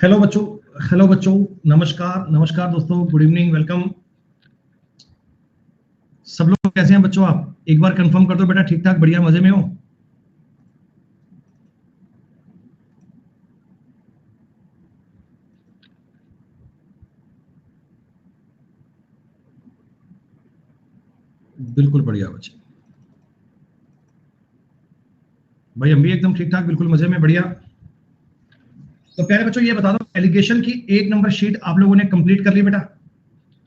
Hello बच्चों, नमस्कार नमस्कार दोस्तों, गुड इवनिंग, वेलकम। सब लोग कैसे हैं बच्चों? आप एक बार कंफर्म कर दो बेटा, ठीक ठाक, बढ़िया, मजे में हो? बिल्कुल बढ़िया बच्चे भाई, हम भी एकदम ठीक ठाक, बिल्कुल मजे में, बढ़िया। तो प्यारे बच्चों, ये बता दो, एलिगेशन की 1 नंबर शीट आप लोगों ने कंप्लीट कर ली बेटा?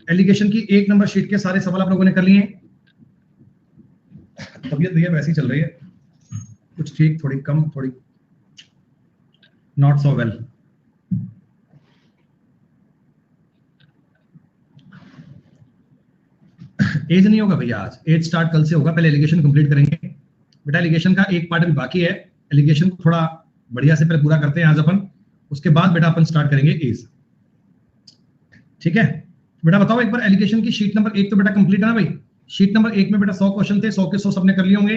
एलिगेशन की 1 नंबर शीट के सारे सवाल आप लोगों ने कर लिए? तबीयत भैया वैसी चल रही है, कुछ ठीक, थोड़ी कम, थोड़ी नॉट सो वेल। एज नहीं होगा भैया, आज एज स्टार्ट कल से होगा, पहले एलिगेशन कंप्लीट करेंगे बेटा। एलिगेशन का एक पार्ट अभी बाकी है, एलिगेशन को थोड़ा बढ़िया से पहले पूरा करते हैं आज अपन, उसके बाद बेटा अपन स्टार्ट करेंगे एज। ठीक है बेटा, बताओ एक बार, एलिगेशन की शीट नंबर 1 तो बेटा कंप्लीट है ना भाई? शीट नंबर 1 में बेटा 100 क्वेश्चन थे, 100 के 100 सबने कर लिए होंगे।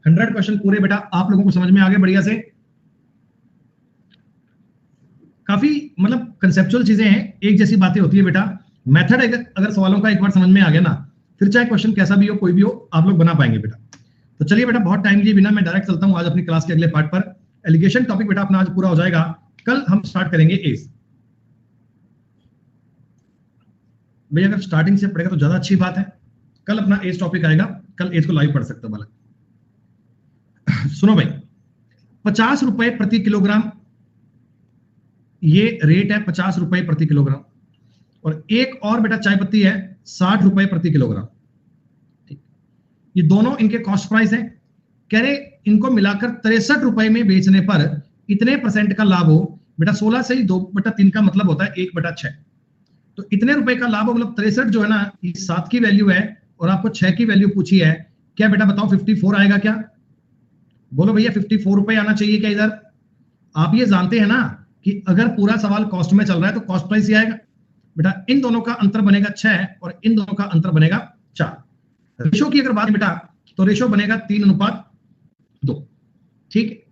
100 क्वेश्चन पूरे बेटा आप लोगों को समझ में आ गए बढ़िया से? काफी मतलब कंसेप्चुअल चीजें हैं, एक जैसी बातें होती है बेटा। मेथड अगर सवालों का एक बार समझ में आ गया ना, फिर चाहे क्वेश्चन कैसा भी हो, कोई भी हो, आप लोग बना पाएंगे बेटा। तो चलिए बेटा, बहुत टाइम लिए बिना मैं डायरेक्ट चलता हूं आज अपनी क्लास के अगले पार्ट पर। एलिगेशन टॉपिक बेटा अपना आज पूरा हो जाएगा, कल हम स्टार्ट करेंगे एज। भैया अगर स्टार्टिंग से पढ़ेगा तो ज्यादा अच्छी बात है, कल अपना एज टॉपिक आएगा, कल एज को लाइव पढ़ सकते हो वाला। सुनो भाई, 50 रुपए प्रति किलोग्राम ये रेट है, 50 रुपए प्रति किलोग्राम। और एक और बेटा चाय पत्ती है 60 रुपए प्रति किलोग्राम। ठीक, ये दोनों इनके कॉस्ट प्राइस है। कह रहे इनको मिलाकर 63 रुपए में बेचने पर इतने परसेंट का लाभ हो। बेटा 16 से ही 2/3 का मतलब होता है 1/6। तो इतने रुपए का लाभ हो, मतलब 63 जो है ना, ये 7 की वैल्यू है और आपको 6 की वैल्यू पूछी है। क्या बेटा बताओ 54 आएगा क्या? बोलो भैया 54 रुपए आना चाहिए क्या इधर? आप ये जानते हैं ना कि अगर पूरा सवाल कॉस्ट में चल रहा है तो कॉस्ट प्राइस ही आएगा। बेटा इन दोनों का अंतर बनेगा 6 और इन दोनों का अंतर बनेगा 4। रेशो की अगर बात बेटा, तो रेशो बनेगा 3:2। ठीक है,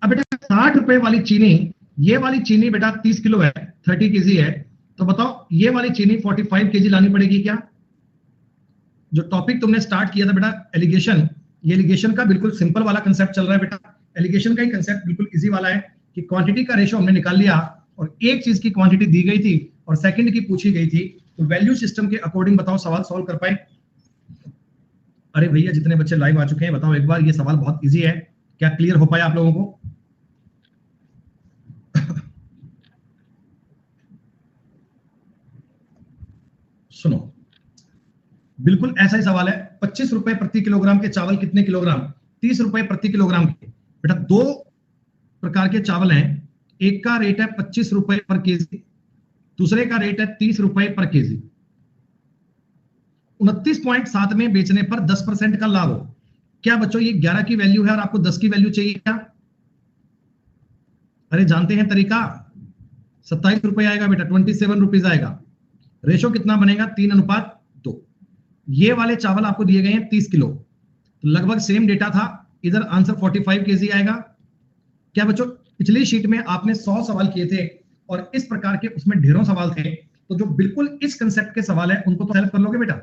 अब बेटा 60 रुपए वाली चीनी, ये वाली चीनी बेटा 30 किलो है, 30 केजी है। तो बताओ ये वाली चीनी 45 केजी लानी पड़ेगी क्या? जो टॉपिक तुमने स्टार्ट किया था बेटा एलिगेशन, ये एलिगेशन का बिल्कुल सिंपल वाला कंसेप्ट चल रहा है बेटा। एलिगेशन का ही कंसेप्ट बिल्कुल इजी वाला है कि क्वांटिटी का रेशो हमने निकाल लिया और एक चीज की क्वांटिटी दी गई थी और सेकंड की पूछी गई थी, तो वैल्यू सिस्टम के अकॉर्डिंग बताओ सवाल सॉल्व कर पाए? अरे भैया जितने बच्चे लाइव आ चुके हैं बताओ एक बार, ये सवाल बहुत इजी है, क्या क्लियर हो पाया आप लोगों को? सुनो, बिल्कुल ऐसा ही सवाल है। 25 रुपए प्रति किलोग्राम के चावल कितने किलोग्राम? 30 रुपए प्रति किलोग्राम के। बेटा दो प्रकार के चावल हैं, एक का रेट है 25 रुपए पर केजी, दूसरे का रेट है 30 रुपए पर केजी। 29.7 में बेचने पर 10% का लाभ हो। क्या बच्चों ये 11 की वैल्यू है और आपको 10 की वैल्यू चाहिए क्या? अरे जानते हैं तरीका, 27 रुपए आएगा बेटा, 27 रुपीज आएगा। रेशो कितना बनेगा? 3:2। ये वाले चावल आपको दिए गए हैं 30 किलो, तो लगभग सेम डेटा था, इधर आंसर 45 केजी आएगा। क्या बच्चों पिछली शीट में आपने 100 सवाल किए थे और इस प्रकार के उसमें ढेरों सवाल थे, तो जो बिल्कुल इस कंसेप्ट के सवाल है उनको तो हेल्प कर लोगे बेटा?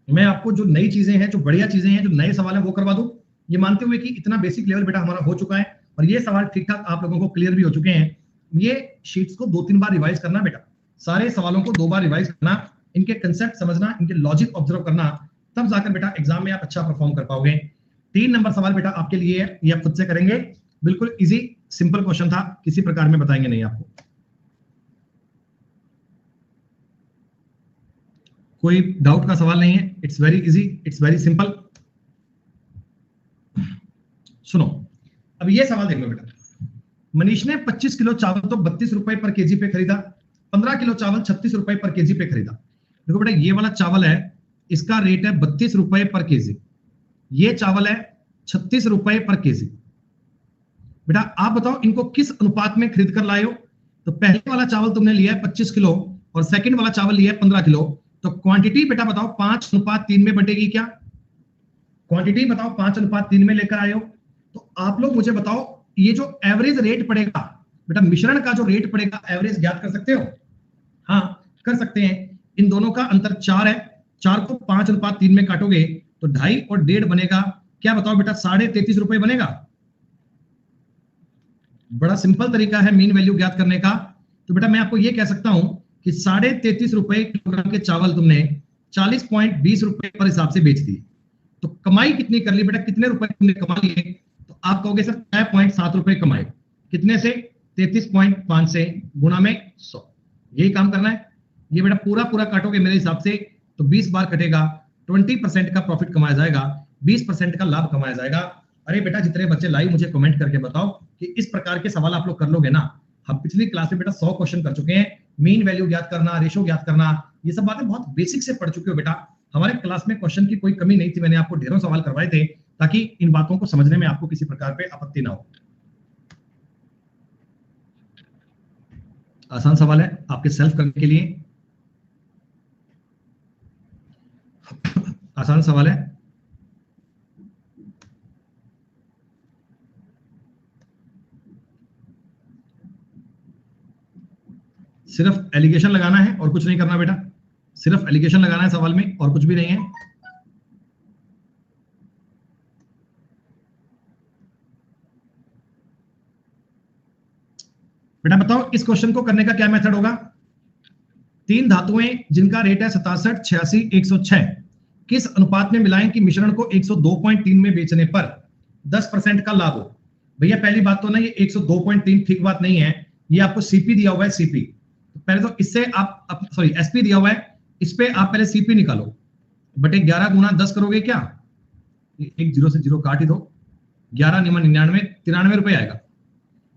मैं आपको जो नई चीजें हैं, जो बढ़िया चीजें हैं, जो नए सवाल है वो करवा दूं, ये मानते हुए कि इतना बेसिक लेवल बेटा हमारा हो चुका है और ये सवाल ठीक ठाक आप लोगों को क्लियर भी हो चुके हैं। ये शीट्स को 2-3 बार रिवाइज करना बेटा, सारे सवालों को 2 बार रिवाइज करना, इनके कंसेप्ट समझना, इनके लॉजिक ऑब्जर्व करना, तब जाकर बेटा एग्जाम में आप अच्छा परफॉर्म कर पाओगे। 3 नंबर सवाल बेटा आपके लिए है, ये आप खुद से करेंगे, बिल्कुल इजी सिंपल क्वेश्चन था, किसी प्रकार में बताएंगे नहीं आपको। कोई डाउट का सवाल नहीं है, it's very easy, it's very simple. सुनो, अब ये सवाल देख लो बेटा, मनीष ने 25 किलो चावल तो 32 रुपए पर केजी पे खरीदा, 15 किलो चावल 36 रुपए पर केजी पे खरीदा। देखो बेटा ये वाला चावल है, इसका रेट है 32 रुपए पर केजी, ये चावल है 36 रुपए पर केजी। बेटा आप बताओ इनको किस अनुपात में खरीद कर लाए हो? तो पहले वाला चावल तुमने लिया है 25 किलो और सेकंड वाला चावल लिया है 15 किलो, तो क्वांटिटी बेटा बताओ 5:3 में बटेगी क्या? क्वांटिटी बताओ 5:3 में लेकर आए हो, तो आप लोग मुझे बताओ ये जो एवरेज रेट पड़ेगा बेटा मिश्रण का जो रेट पड़ेगा एवरेज ज्ञात कर सकते हो? हाँ कर सकते हैं। इन दोनों का अंतर 4 है, 4 को 5:3 में काटोगे तो 2.5 और 1.5 बनेगा। क्या बताओ बेटा 33.5 रुपए बनेगा। बड़ा सिंपल तरीका है मीन वैल्यू ज्ञात करने का। तो बेटा मैं आपको ये कह सकता हूं कि 33.5 रुपए किलोग्राम के चावल तुमने 40.20 रुपए पर हिसाब से बेच दिए, तो कमाई कितनी कर ली बेटा, कितने रुपए तुमने कमा लिए? तो आप कहोगे सर 6.7 रुपए कमाए। कितने से? 33.5 से गुणा में 100, यही काम करना है। ये बेटा पूरा पूरा काटोगे मेरे हिसाब से तो 20 बार कटेगा, 20% का प्रॉफिट कमाया जाएगा, 20% का लाभ कमाया जाएगा। अरे बेटा जितने बच्चे लाइव मुझे कमेंट करके बताओ कि इस प्रकार के सवाल आप लोग कर लोगे ना। हम पिछली क्लास में बेटा 100 क्वेश्चन कर चुके हैं, मीन वैल्यू ज्ञात करना, रेशो ज्ञात करना, ये सब बातें बहुत बेसिक से पढ़ चुके हो बेटा। हमारे क्लास में क्वेश्चन की कोई कमी नहीं थी, मैंने आपको ढेरों सवाल करवाए थे ताकि इन बातों को समझने में आपको किसी प्रकार पे आपत्ति ना हो। आसान सवाल है आपके सेल्फ करने के लिए, आसान सवाल है। सिर्फ एलिगेशन लगाना है और कुछ नहीं करना बेटा, सिर्फ एलिगेशन लगाना है सवाल में और कुछ भी नहीं है। बेटा बताओ इस क्वेश्चन को करने का क्या मेथड होगा। 3 धातुएं जिनका रेट है 67, 86, 106 किस अनुपात में मिलाएं कि मिश्रण को 102.3 में बेचने पर 10% का लाभ हो। भैया पहली बात तो ना ये 102.3 ठीक बात नहीं है, ये आपको सीपी दिया हुआ है, सीपी। तो पहले तो इससे आप सॉरी एसपी दिया हुआ है, इस पे आप पहले सीपी निकालो, बटे 11 गुना 10 करोगे क्या, एक 0 से 0 काट ही दो, 11 निमन 99, 93 रुपए आएगा।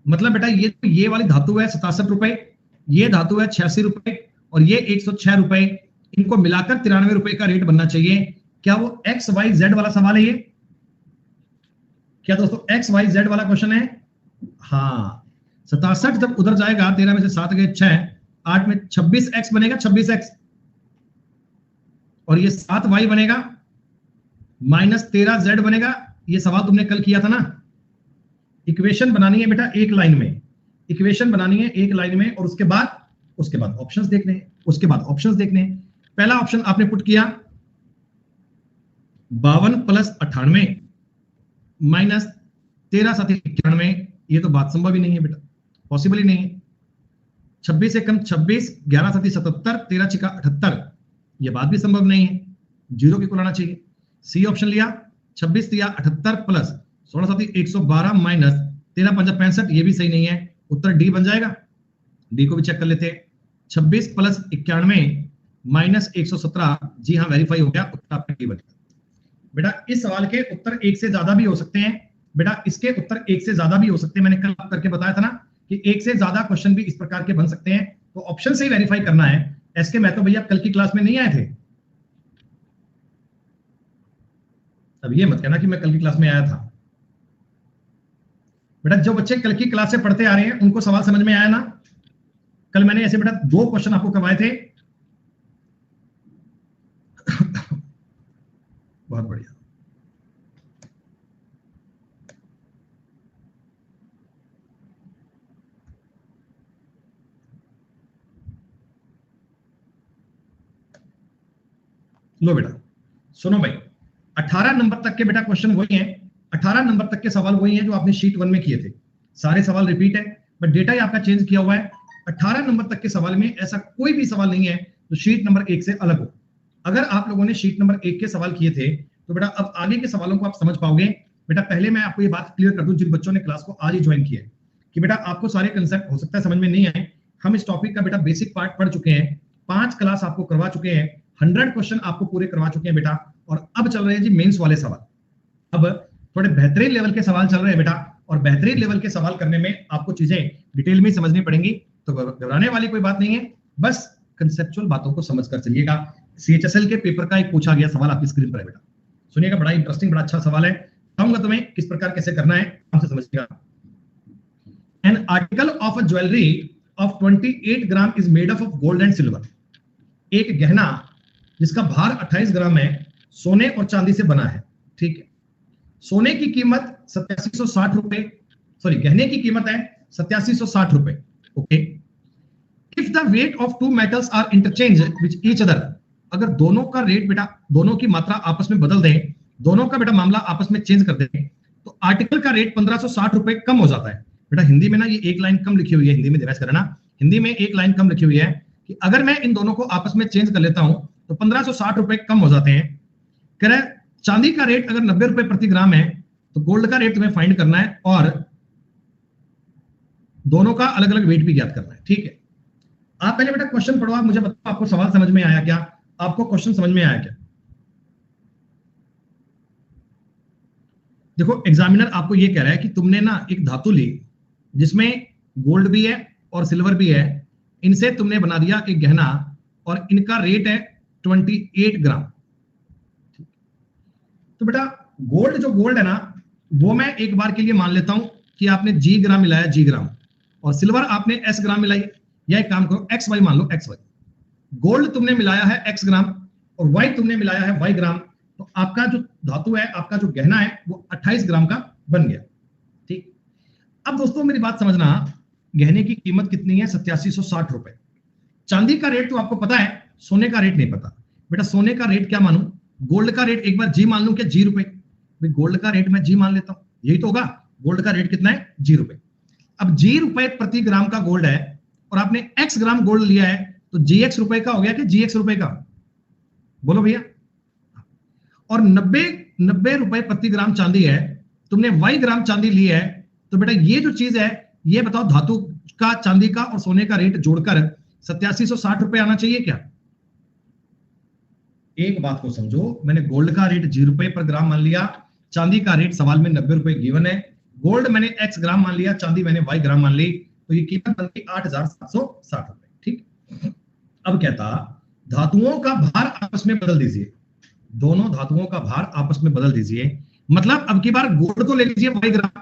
मतलब बेटा ये वाली धातु है 67 रुपए, ये धातु है 86 रुपए और ये 106 रुपए, इनको मिलाकर 93 रुपए का रेट बनना चाहिए। क्या वो एक्स वाई जेड वाला सवाल है ये? क्या दोस्तों एक्स वाई जेड वाला क्वेश्चन है? हाँ 67 जब उधर जाएगा 13 में से 7 गए 6, 8 में 26x बनेगा, 26x, और ये 7y बनेगा माइनस 13z बनेगा। ये सवाल तुमने कल किया था ना। इक्वेशन बनानी है बेटा एक लाइन में, इक्वेशन बनानी है एक लाइन में और उसके बाद ऑप्शंस देखने हैं, उसके बाद ऑप्शंस देखने हैं। पहला ऑप्शन आपने पुट किया 52 + 98 माइनस 13 × 91, ये तो बात संभव ही नहीं है बेटा, पॉसिबल ही नहीं है। 26 से कम 26, 11 × 77, 13 × 78, ये बात भी संभव नहीं है, जीरो की कुल आना चाहिए। सी ऑप्शन लिया, 26 × 78 + 16 × 112 माइनस 13 × 5 65, ये भी सही नहीं है, उत्तर डी बन जाएगा। डी को भी चेक कर लेते हैं, 26 + 91 माइनस 117, जी हाँ वेरीफाई हो गया, उत्तर आपका डी बन गया। बेटा इस सवाल के उत्तर एक से ज्यादा भी हो सकते हैं, बेटा इसके उत्तर एक से ज्यादा भी हो सकते हैं, मैंने कल करके बताया था ना कि एक से ज्यादा क्वेश्चन भी इस प्रकार के बन सकते हैं, तो ऑप्शन से ही वेरीफाई करना है। एसके महतो भैया कल की क्लास में नहीं आए थे, अब ये मत कहना कि मैं कल की क्लास में आया था। बेटा जो बच्चे कल की क्लास से पढ़ते आ रहे हैं उनको सवाल समझ में आया ना। कल मैंने ऐसे बेटा 2 क्वेश्चन आपको करवाए थे। बहुत बढ़िया। लो बेटा सुनो भाई, 18 नंबर तक के बेटा क्वेश्चन वही हैं, 18 नंबर तक के सवाल वही हैं जो आपने शीट 1 में किए थे, सारे सवाल रिपीट है, बट डेटा ही आपका चेंज किया हुआ है। 18 नंबर तक के सवाल में ऐसा कोई भी सवाल नहीं है जो शीट नंबर 1 से अलग हो। अगर आप लोगों ने शीट नंबर 1 के सवाल किए थे तो बेटा अब आगे के सवालों को आप समझ पाओगे। बेटा पहले मैं आपको ये बात क्लियर कर दूं जिन बच्चों ने क्लास को आज ही ज्वाइन किया है कि बेटा आपको सारे कंसेप्ट हो सकता है समझ में नहीं आए, हम इस टॉपिक का बेटा बेसिक पार्ट पढ़ चुके हैं, 5 क्लास आपको करवा चुके हैं, 100 क्वेश्चन आपको पूरे करवा चुके हैं बेटा, और अब चल रहे हैं जी मेंस वाले सवाल। अब थोड़े बेहतरीन लेवल के सवाल चल रहे हैं बेटा, और बेहतरीन लेवल के सवाल करने में आपको चीजें डिटेल में समझनी पड़ेंगी, तो घबराने वाली कोई बात नहीं है, बस कंसेप्चुअल बातों को समझ कर चलिएगा। सीएचएसएल के पेपर का एक पूछा गया सवाल आपकी स्क्रीन पर है बेटा, सुनिएगा, बड़ा इंटरेस्टिंग बड़ा अच्छा सवाल है, बताऊंगा तुम्हें किस प्रकार कैसे करना है, हमसे समझिएगा। An article of a jewellery of 28 gram is made up of gold and silver. एक गहना जिसका भार 28 ग्राम है सोने और चांदी से बना है, ठीक है। सोने की कीमत 8760 रुपए, सॉरी गहने की कीमत है 8760 रुपए। Okay, if the weight of two metals are interchange which each other, अगर दोनों का रेट बेटा, दोनों की मात्रा आपस में बदल दें, दोनों का बेटा मामला आपस में चेंज कर दें, तो आर्टिकल का रेट 1560 रुपए कम हो जाता है। बेटा हिंदी में ना ये एक लाइन कम लिखी हुई है, हिंदी में रिवाइज करना, हिंदी में एक लाइन कम लिखी हुई है कि अगर मैं इन दोनों को आपस में चेंज कर लेता हूं तो 1560 रुपए कम हो जाते हैं। कह रहा है चांदी का रेट अगर 90 रुपए प्रति ग्राम है तो गोल्ड का रेट तुम्हें फाइंड करना है और दोनों का अलग अलग वेट भी ज्ञात करना है। ठीक है, आप पहले बेटा क्वेश्चन पढ़ो, आप मुझे बताओ आपको सवाल समझ में आया क्या, आपको क्वेश्चन समझ में आया क्या। देखो एग्जामिनर आपको ये कह रहा है कि तुमने ना एक धातु ली जिसमें गोल्ड भी है और सिल्वर भी है, इनसे तुमने बना दिया एक गहना और इनका रेट है 28 ग्राम। तो बेटा गोल्ड है ना, वो मैं एक बार के लिए मान लेता हूं कि आपने जी ग्राम मिलाया, जी ग्राम, और सिल्वर आपने एस ग्राम मिलाई, या एक काम करो एक्स वाई मान लो, एक्स वाई। गोल्ड तुमने मिलाया है एक्स ग्राम और वाई तुमने मिलाया है वाई ग्राम, तो आपका जो धातु है, आपका जो गहना है वो 28 ग्राम का बन गया। ठीक, अब दोस्तों मेरी बात समझना, गहने की कीमत कितनी है, 8760 रुपए। चांदी का रेट तो आपको पता है, सोने का रेट नहीं पता। बेटा सोने का रेट क्या मानू, गोल्ड का रेट एक बार जी मान लूं क्या, जी रुपए। भाई गोल्ड का रेट मैं जी मान लेता हूं, यही तो होगा, गोल्ड का रेट कितना है, जी रुपए। अब जी रुपए प्रति ग्राम का गोल्ड है और आपने एक्स ग्राम गोल्ड लिया है, तो जी एक्स रुपए का हो गया कि जी एक्स रुपए का, बोलो भैया। और 90 रुपए प्रति ग्राम चांदी है, तुमने वाई ग्राम चांदी ली है, तो बेटा ये जो चीज है, ये बताओ धातु का, चांदी का और सोने का रेट जोड़कर 8760 रुपए आना चाहिए क्या। एक बात को समझो, मैंने गोल्ड का रेट जी रुपए पर ग्राम मान लिया, चांदी का रेट सवाल में 90 रुपए गिवन है, गोल्ड मैंने एक्स ग्राम मान लिया, चांदी मैंने वाई ग्राम मान ली, तो ये कीमत बनती 8760 रुपए। ठीक, अब कहता धातुओं का भार आपस में बदल दीजिए, दोनों धातुओं का भार आपस में बदल दीजिए, मतलब अब की बार गोल्ड को ले लीजिए वाई ग्राम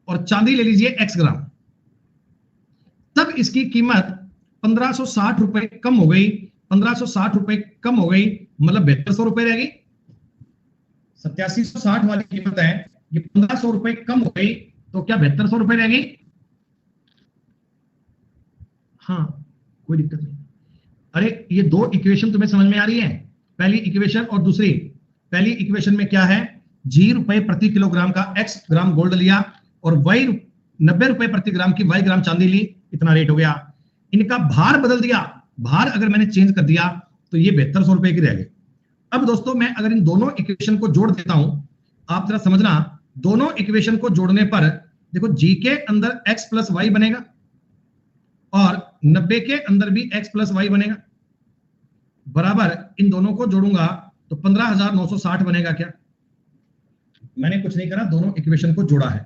और चांदी ले लीजिए एक्स ग्राम, तब इसकी कीमत 1560 रुपए कम हो गई, 1560 रुपए कम हो गई, मतलब 7200 रुपए रह गई। 8760 वाली कीमत है, ये 1500 रुपए कम हो गई, तो क्या 7200 रुपए रह गई। हाँ कोई दिक्कत नहीं। अरे ये दो इक्वेशन तुम्हें समझ में आ रही है, पहली इक्वेशन और दूसरी। पहली इक्वेशन में क्या है, जी रुपए प्रति किलोग्राम का एक्स ग्राम गोल्ड लिया और वाई 90 रुपए प्रति ग्राम की वाई ग्राम चांदी ली, इतना रेट हो गया। इनका भार बदल दिया, भार अगर मैंने चेंज कर दिया तो ये 7200 रुपए की रह गई। अब दोस्तों मैं अगर इन दोनों इक्वेशन को जोड़ देता हूं, आप जरा समझना, दोनों इक्वेशन को जोड़ने पर देखो जी के अंदर x प्लस वाई बनेगा और 90 के अंदर भी x प्लस वाई बनेगा, बराबर इन दोनों को जोड़ूंगा तो 15960 बनेगा। क्या मैंने कुछ नहीं करा, दोनों इक्वेशन को जोड़ा है,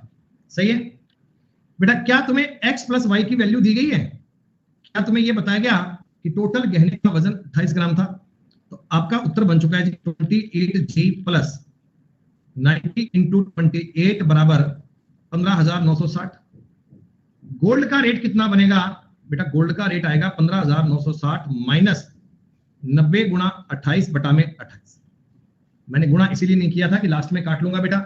सही है बेटा। क्या तुम्हें x प्लस वाई की वैल्यू दी गई है, क्या तुम्हें यह बताया गया कि टोटल गहने का वजन 28 ग्राम था, तो आपका उत्तर बन चुका है जी 28g प्लस 90 इंटू 28 बराबर 15960। गोल्ड का रेट कितना बनेगा बेटा, गोल्ड का रेट आएगा 15960 माइनस 90 गुणा 28 बटा में 28। मैंने गुणा इसीलिए नहीं किया था कि लास्ट में काट लूंगा बेटा,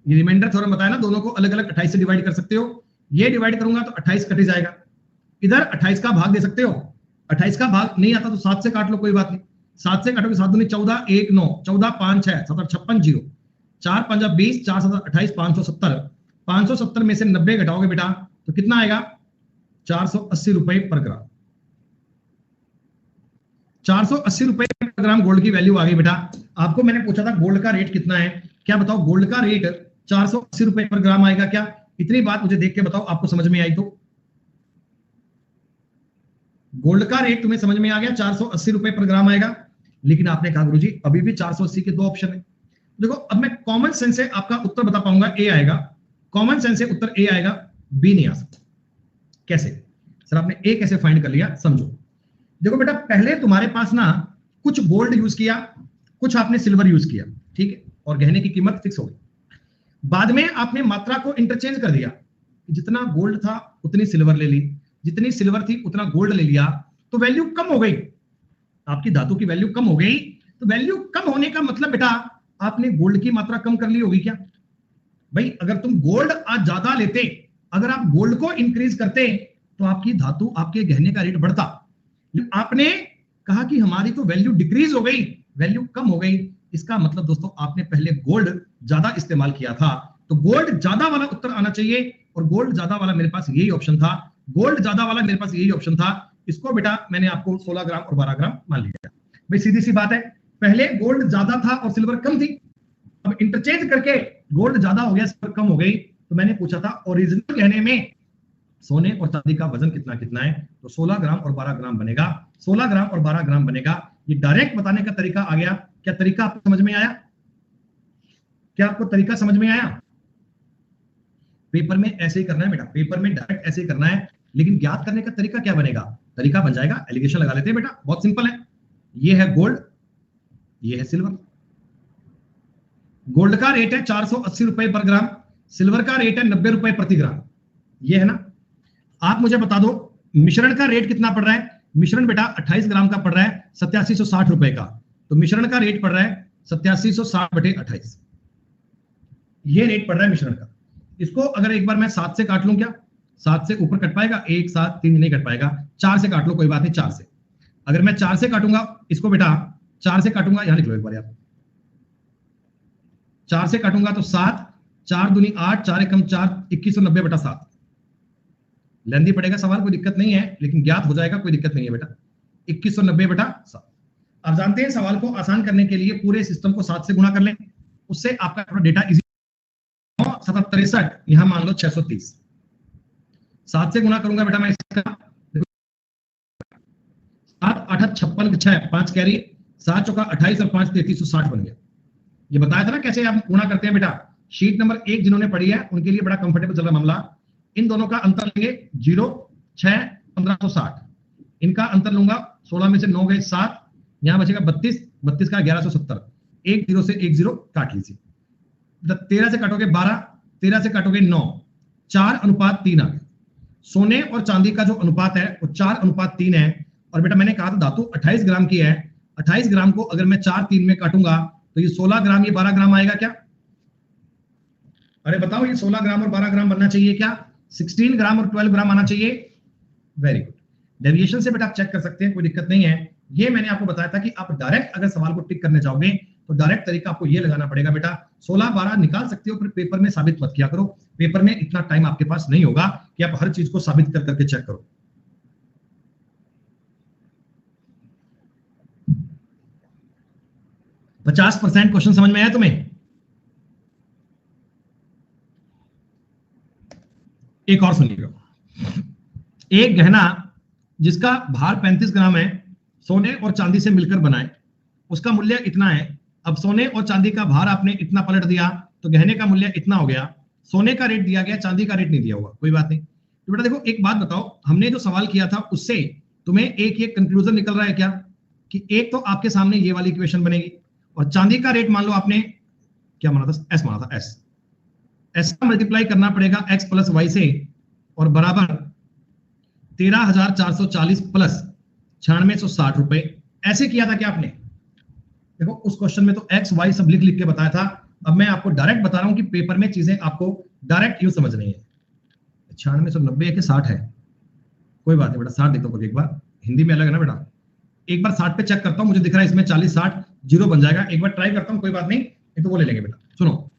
ये रिमाइंडर थोड़ा बताया ना, दोनों को अलग अलग 28 से डिवाइड कर सकते हो, ये डिवाइड करूंगा तो 28 कट जाएगा, इधर 28 का भाग दे सकते हो, 28 का भाग नहीं आता तो 7 से काट लो, कोई बात नहीं, 7 से काटोगे 7 दूनी 14, 1 9, 14 5 6 7 56 0, 4 5 20, 4 7 28, 570, 570 में से 90 घटाओगे बेटा तो कितना आएगा, 480 रुपए पर ग्राम। 480 रुपए पर ग्राम गोल्ड की वैल्यू आ गई बेटा। आपको मैंने पूछा था गोल्ड का रेट कितना है, क्या बताओ गोल्ड का रेट 480 रुपए पर ग्राम आएगा क्या, इतनी बात मुझे देख के बताओ, आपको समझ में आई तो। गोल्ड का रेट तुम्हें समझ में आ गया, 480 रुपए पर ग्राम आएगा, लेकिन आपने कहा गुरुजी अभी भी 480 के दो ऑप्शन है। देखो अब मैं कॉमन सेंस से आपका उत्तर बता पाऊंगा, ए आएगा, कॉमन सेंस से उत्तर ए आएगा, बी नहीं आ सकता। कैसे सर, आपने ए कैसे फाइंड कर लिया, समझो। देखो बेटा पहले तुम्हारे पास ना कुछ गोल्ड यूज किया, कुछ आपने सिल्वर यूज किया, ठीक है, और गहने की कीमत फिक्स हो गई। बाद में आपने मात्रा को इंटरचेंज कर दिया, जितना गोल्ड था उतनी सिल्वर ले ली, जितनी सिल्वर थी उतना गोल्ड ले लिया, तो वैल्यू कम हो गई, आपकी धातु की वैल्यू कम हो गई। तो वैल्यू कम होने का मतलब बेटा आपने गोल्ड की मात्रा कम कर ली होगी क्या। भाई अगर तुम गोल्ड आज ज्यादा लेते अगर आप गोल्ड को इंक्रीज करते तो आपकी धातु, आपके गहने का रेट बढ़ता। आपने कहा कि हमारी तो वैल्यू डिक्रीज हो गई, वैल्यू कम हो गई। इसका मतलब दोस्तों आपने पहले गोल्ड ज्यादा इस्तेमाल किया था, तो गोल्ड ज्यादा वाला उत्तर आना चाहिए। और गोल्ड ज्यादा वाला मेरे पास यही ऑप्शन था, गोल्ड ज्यादा वाला मेरे पास यही ऑप्शन था। इसको बेटा मैंने आपको 16 ग्राम और 12 ग्राम मान लिया। भाई सीधी सी बात है, पहले गोल्ड ज्यादा था और सिल्वर कम थी, अब इंटरचेंज करके गोल्ड ज्यादा हो गया, सिल्वर कम हो गई। तो मैंने पूछा था ओरिजिनल गहने में सोने और चांदी का वजन कितना कितना है, तो 16 ग्राम और 12 ग्राम बनेगा, 16 ग्राम और 12 ग्राम बनेगा। ये डायरेक्ट बताने का तरीका आ गया। क्या तरीका आपको समझ में आया? क्या आपको तरीका समझ में आया? पेपर में ऐसे ही करना है बेटा, पेपर में डायरेक्ट ऐसे ही करना है, लेकिन ज्ञात करने का तरीका क्या बनेगा? तरीका बन जाएगा, एलिगेशन लगा लेते हैं बेटा, बहुत सिंपल है। ये है गोल्ड, ये है सिल्वर। गोल्ड का रेट है 480 रुपए पर ग्राम, सिल्वर का रेट है 90 रुपए प्रति ग्राम, ये है ना। आप मुझे बता दो मिश्रण का रेट कितना पड़ रहा है? मिश्रण बेटा 28 ग्राम का पड़ रहा है 8760 रुपए का, तो मिश्रण का रेट पड़ रहा है 8760/28, ये रेट पड़ रहा है मिश्रण का। इसको अगर एक बार मैं 7 से काट लूं, क्या 7 से ऊपर कट पाएगा? 1 7 3 नहीं कट पाएगा, 4 से काट लो, कोई बात नहीं, 4 से। अगर मैं 4 से काटूंगा इसको बेटा, 4 से काटूंगा, यहां लिख लो एक बार यार, 4 से काटूंगा तो 7, 4 दूनी 8, 4 एकम 4, 2190/7। लेंदी पड़ेगा सवाल, कोई दिक्कत नहीं है, लेकिन ज्ञात हो जाएगा, कोई दिक्कत नहीं है बेटा, 2190/7। अब जानते हैं सवाल को आसान करने के लिए पूरे सिस्टम को 7 से गुणा कर लें, उससे आपका डेटा इजी। 763, यहां मान लो 630, 7 से गुणा करूंगा बेटा मैं इसका, 7 8 56 6 5 कैरी, 7 चौका 28 और 5 3360 बन गया। ये बताया था ना कैसे आप गुणा करते हैं बेटा। शीट नंबर 1 जिन्होंने पढ़ी है उनके लिए बड़ा कंफर्टेबल चल रहा मामला। इन दोनों का अंतर लेंगे 0 6 1560, इनका अंतर लूंगा 16 में से 9 गए 7, यहां बचेगा 32, 32 का 1170, 1 0 से 1 0 काट लीजिए। 13 से काटोगे 12, 13 से काटोगे 9, 4:3 आ गया। सोने और चांदी का जो अनुपात है वो 4:3 है। और बेटा मैंने कहा था धातु 28 ग्राम की है, 28 ग्राम को अगर मैं 4 3 में काटूंगा तो ये 16 ग्राम, ये 12 ग्राम आएगा क्या? अरे बताओ, ये 16 ग्राम और 12 ग्राम बनना चाहिए क्या? 16 ग्राम और 12 ग्राम आना चाहिए। वेरी गुड, डेविएशन से बेटा आप चेक कर सकते हैं, कोई दिक्कत नहीं है। ये मैंने आपको बताया था कि आप डायरेक्ट अगर सवाल को टिक करने जाओगे तो डायरेक्ट तरीका आपको ये लगाना पड़ेगा बेटा, 16 12 निकाल सकते हो, फिर पेपर में साबित मत किया करो। पेपर में इतना टाइम आपके पास नहीं होगा कि आप हर चीज को साबित कर करके चेक करो। %50 क्वेश्चन समझ में आया तुम्हें? एक और सुनिएगा, एक गहना जिसका भार 35 ग्राम है, सोने और चांदी से मिलकर बना है, उसका मूल्य इतना है। अब सोने और चांदी का भार आपने इतना पलट दिया तो गहने का मूल्य इतना हो गया। सोने का रेट दिया गया, चांदी का रेट नहीं दिया हुआ, कोई बात नहीं। तो बेटा देखो एक बात बताओ, हमने जो सवाल किया था उससे तुम्हें एक ये कंक्लूजन निकल रहा है क्या, कि एक तो आपके सामने ये वाली इक्वेशन बनेगी, और चांदी का रेट मान लो आपने क्या माना था? एस माना था, एस का मल्टीप्लाई करना पड़ेगा एक्स प्लस वाई से, और बराबर 13,440 प्लस 9660 रुपए। ऐसे किया था क्या आपने? देखो उस क्वेश्चन में तो एक्स वाई सब लिख लिख के बताया था, अब मैं आपको डायरेक्ट बता रहा हूं कि पेपर में चीजें आपको डायरेक्ट यूं समझनी है। 9690 के 60 है, कोई बात नहीं बेटा, 60 देखो एक बार, हिंदी में अलग है ना बेटा। एक बार 60 पे चेक करता हूं, मुझे दिख रहा है इसमें 40 60 जीरो बन जाएगा, एक बार ट्राई करता हूं, कोई बात नहीं, ये तो वो ले लेंगे बेटा। सुनो,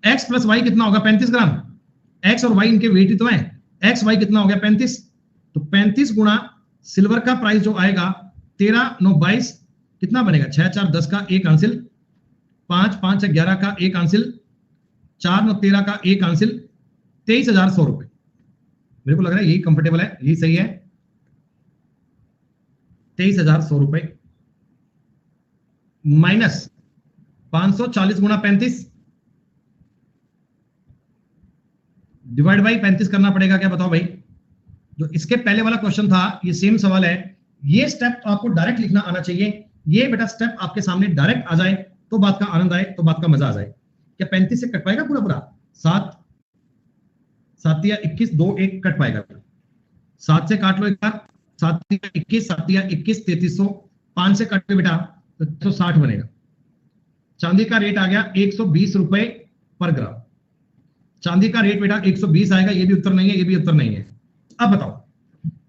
एक्स प्लस वाई कितना होगा? 35 ग्राम। एक्स और वाई इनके वेट ही तो है, एक्स वाई कितना हो गया? 35। तो 35 गुणा सिल्वर का प्राइस जो आएगा 13 9 22, कितना बनेगा? 6 4 10 का एक आंसिल, 5 5 11 का एक आंसिल, 4 9 13 का एक आंसिल, 23,100 रुपए। मेरे को लग रहा है यही कंफर्टेबल है, यही सही है। 23,100 रुपए माइनस 540 गुणा 35 डिवाइड बाई 35 करना पड़ेगा क्या? बताओ भाई। जो इसके पहले वाला क्वेश्चन था ये सेम सवाल है, ये स्टेप आपको डायरेक्ट लिखना आना चाहिए। ये बेटा स्टेप आपके सामने डायरेक्ट आ जाए तो बात का आनंद आए, तो बात का मजा आ जाए। क्या 35 से कट पाएगा पूरा पूरा? 7 7 या 21, 2 1 कट पाएगा। 7 से काट लो एक बार, 7 या 21, 7 या 21 3300, 5 से काट लो बेटा तो 160 बनेगा। चांदी का रेट आ गया 120 रुपए पर ग्राम। चांदी का रेट बेटा 120 आएगा, ये भी उत्तर नहीं है, ये भी उत्तर नहीं है। अब बताओ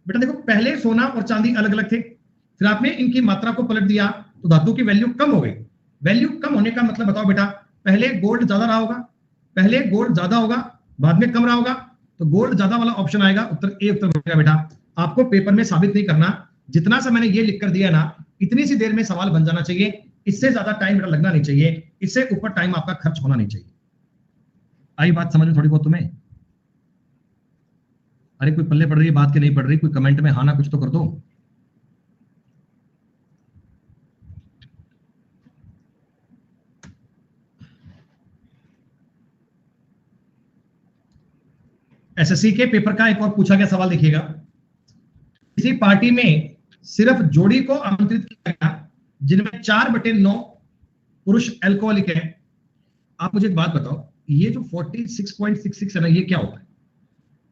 बेटा, देखो पहले सोना और चांदी अलग अलग थे, फिर आपने इनकी मात्रा को पलट दिया तो धातु की वैल्यू कम हो गई। वैल्यू कम होने का मतलब बताओ बेटा, पहले गोल्ड ज्यादा रहा होगा, पहले गोल्ड ज्यादा होगा, बाद में कम रहा होगा, तो गोल्ड ज्यादा वाला ऑप्शन आएगा, उत्तर ए उत्तर बनेगा बेटा। आपको पेपर में साबित नहीं करना, जितना सा मैंने ये लिख कर दिया ना, इतनी सी देर में सवाल बन जाना चाहिए, इससे ज्यादा टाइम बेटा लगना नहीं चाहिए, इससे ऊपर टाइम आपका खर्च होना नहीं चाहिए। आई बात समझ में थोड़ी बहुत तुम्हें? अरे कोई पल्ले पड़ रही है बात की नहीं पड़ रही, कोई कमेंट में हाँ ना कुछ तो कर दो। एसएससी के पेपर का एक और पूछा गया सवाल देखिएगा, किसी पार्टी में सिर्फ जोड़ी को आमंत्रित किया गया जिनमें 4/9 पुरुष अल्कोहलिक है। आप मुझे एक बात बताओ, ये जो 46.66 है ना, ये क्या होता है?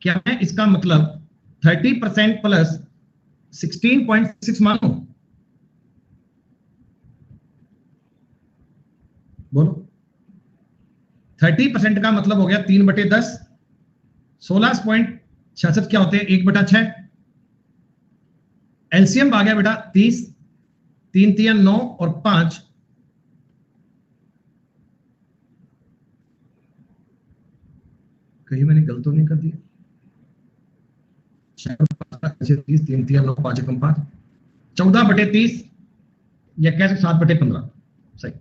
क्या मैं इसका मतलब 30% प्लस 16.6 मानूं? बोलो। 30% का मतलब हो गया 3/10, 16.66 क्या होते हैं 1/6, एलसीएम आ गया बेटा 30, 3 3 9 और 5, कहीं मैंने गलत तो नहीं कर दिया? 30 3 3 9 5 कम 5, 14/30 या कैसे 7/15, सही।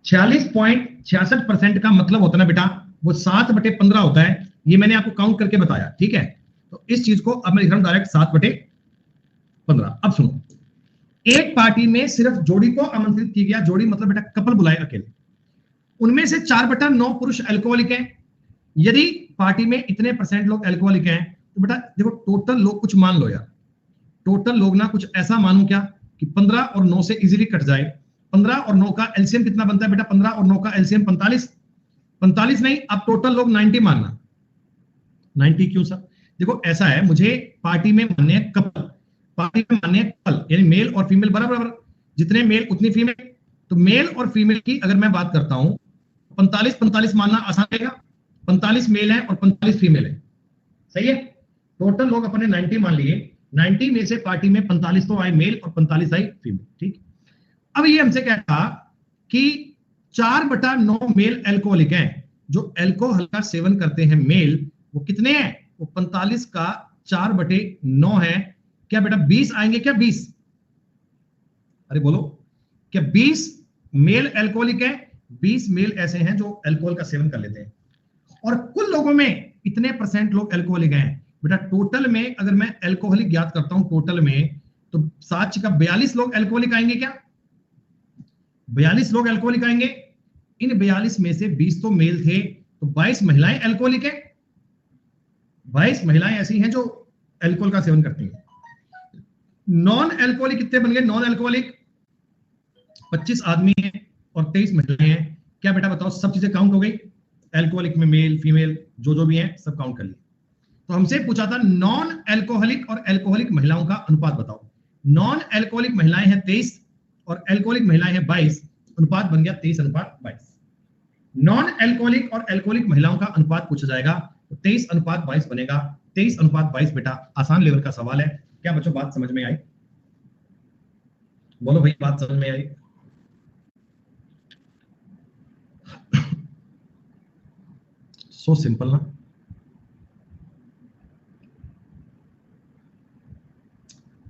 46.66% का मतलब होता है ना बेटा, वो 7/15 होता है, ये मैंने आपको काउंट करके बताया, ठीक है? तो इस चीज को अब मैं लिख रहा हूं डायरेक्ट 7/15। अब सुनो, एक पार्टी में सिर्फ जोड़ी को आमंत्रित किया गया, जोड़ी मतलब बेटा कपल बुलाए अकेले, उनमें से 4/9 पुरुष अल्कोहलिक हैं। यदि पार्टी में इतने परसेंट लोग अल्कोहलिक हैं, तो बेटा देखो टोटल लोग कुछ मान लो यार, टोटल लोग ना कुछ ऐसा मानो क्या कि 15 और 9 से इजीली कट जाए। 15 और 9 का एलसीएम कितना बनता है बेटा? 15 और 9 का एलसीएम 45। 45 नहीं, अब टोटल लोग 90 मानना। 90 क्यों सर? देखो ऐसा है, मुझे पार्टी में मानने हैं कपल, पार्टी में मानने हैं कपल, यानी मेल और फीमेल बराबर बराबर, जितने मेल उतनी फीमेल। तो मेल और फीमेल की अगर मैं बात करता हूं, 45-45 मानना आसान रहेगा। 45 मेल है और 45 फीमेल है, सही है? टोटल लोग अपने 90 मान लिए, 90 में से पार्टी में 45 तो आए मेल और 45 आई फीमेल, ठीक। अब ये हमसे क्या कहा कि 4/9 मेल अल्कोहलिक हैं, जो अल्कोहल का सेवन करते हैं मेल, वो कितने हैं? वो 45 का 4/9 है। क्या बेटा 20 आएंगे क्या? 20? अरे बोलो, क्या 20 मेल अल्कोहलिक है? 20 मेल ऐसे हैं जो अल्कोहल का सेवन कर लेते हैं, और कुल लोगों में इतने परसेंट लोग अल्कोहलिक हैं। बेटा टोटल में अगर मैं अल्कोहलिक ज्ञात करता हूं टोटल में, तो 7 का 42 लोग अल्कोहलिक आएंगे। क्या 42 लोग अल्कोहलिक आएंगे? इन 42 में से 20 तो मेल थे, तो 22 महिलाएं अल्कोहलिक है। 22 महिलाएं ऐसी हैं जो अल्कोहल का सेवन करती हैं। नॉन अल्कोहलिक कितने बन गए? नॉन अल्कोहलिक 25 आदमी हैं और 23 महिलाएं हैं। क्या बेटा बताओ, सब चीजें काउंट हो गई? अल्कोहलिक में मेल फीमेल जो भी हैं सब काउंट कर लिए। तो हमसे पूछा था नॉन अल्कोहलिक और अल्कोहलिक महिलाओं का अनुपात बताओ। नॉन अल्कोहलिक महिलाएं हैं 23 और अल्कोहलिक महिलाएं हैं 22, अनुपात बन गया 23:22। नॉन अल्कोहलिक और अल्कोहलिक महिलाओं का अनुपात पूछा जाएगा तो 23:22 बनेगा। 23:22 बेटा आसान लेवल का सवाल है। क्या बच्चों बात समझ में आई? बोलो भाई, बात समझ में आई? सो सिंपल ना।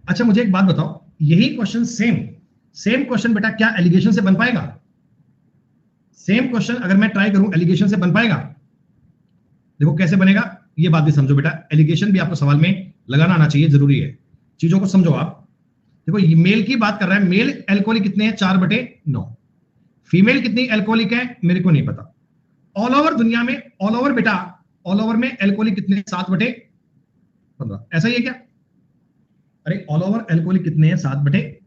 अच्छा मुझे एक बात बताओ, यही क्वेश्चन सेम क्वेश्चन बेटा क्या एलिगेशन से बन पाएगा? सेम क्वेश्चन अगर मैं ट्राई करूं एलिगेशन से बन पाएगा? देखो कैसे बनेगा, ये बात भी समझो बेटा, एलिगेशन भी आपको सवाल में लगाना आना चाहिए, जरूरी है, चीजों को समझो आप। देखो ये मेल की बात कर रहा है, मेल अल्कोहलिक कितने हैं? 4/9। फीमेल कितनी अल्कोहलिक है मेरे को नहीं पता। ऑल ओवर दुनिया में, ऑल ओवर बेटा, ऑल ओवर में अल्कोहलिक कितने? 7/15। ऐसा ही है क्या? अरे ऑल ओवर अल्कोहलिक कितने हैं? 7/15।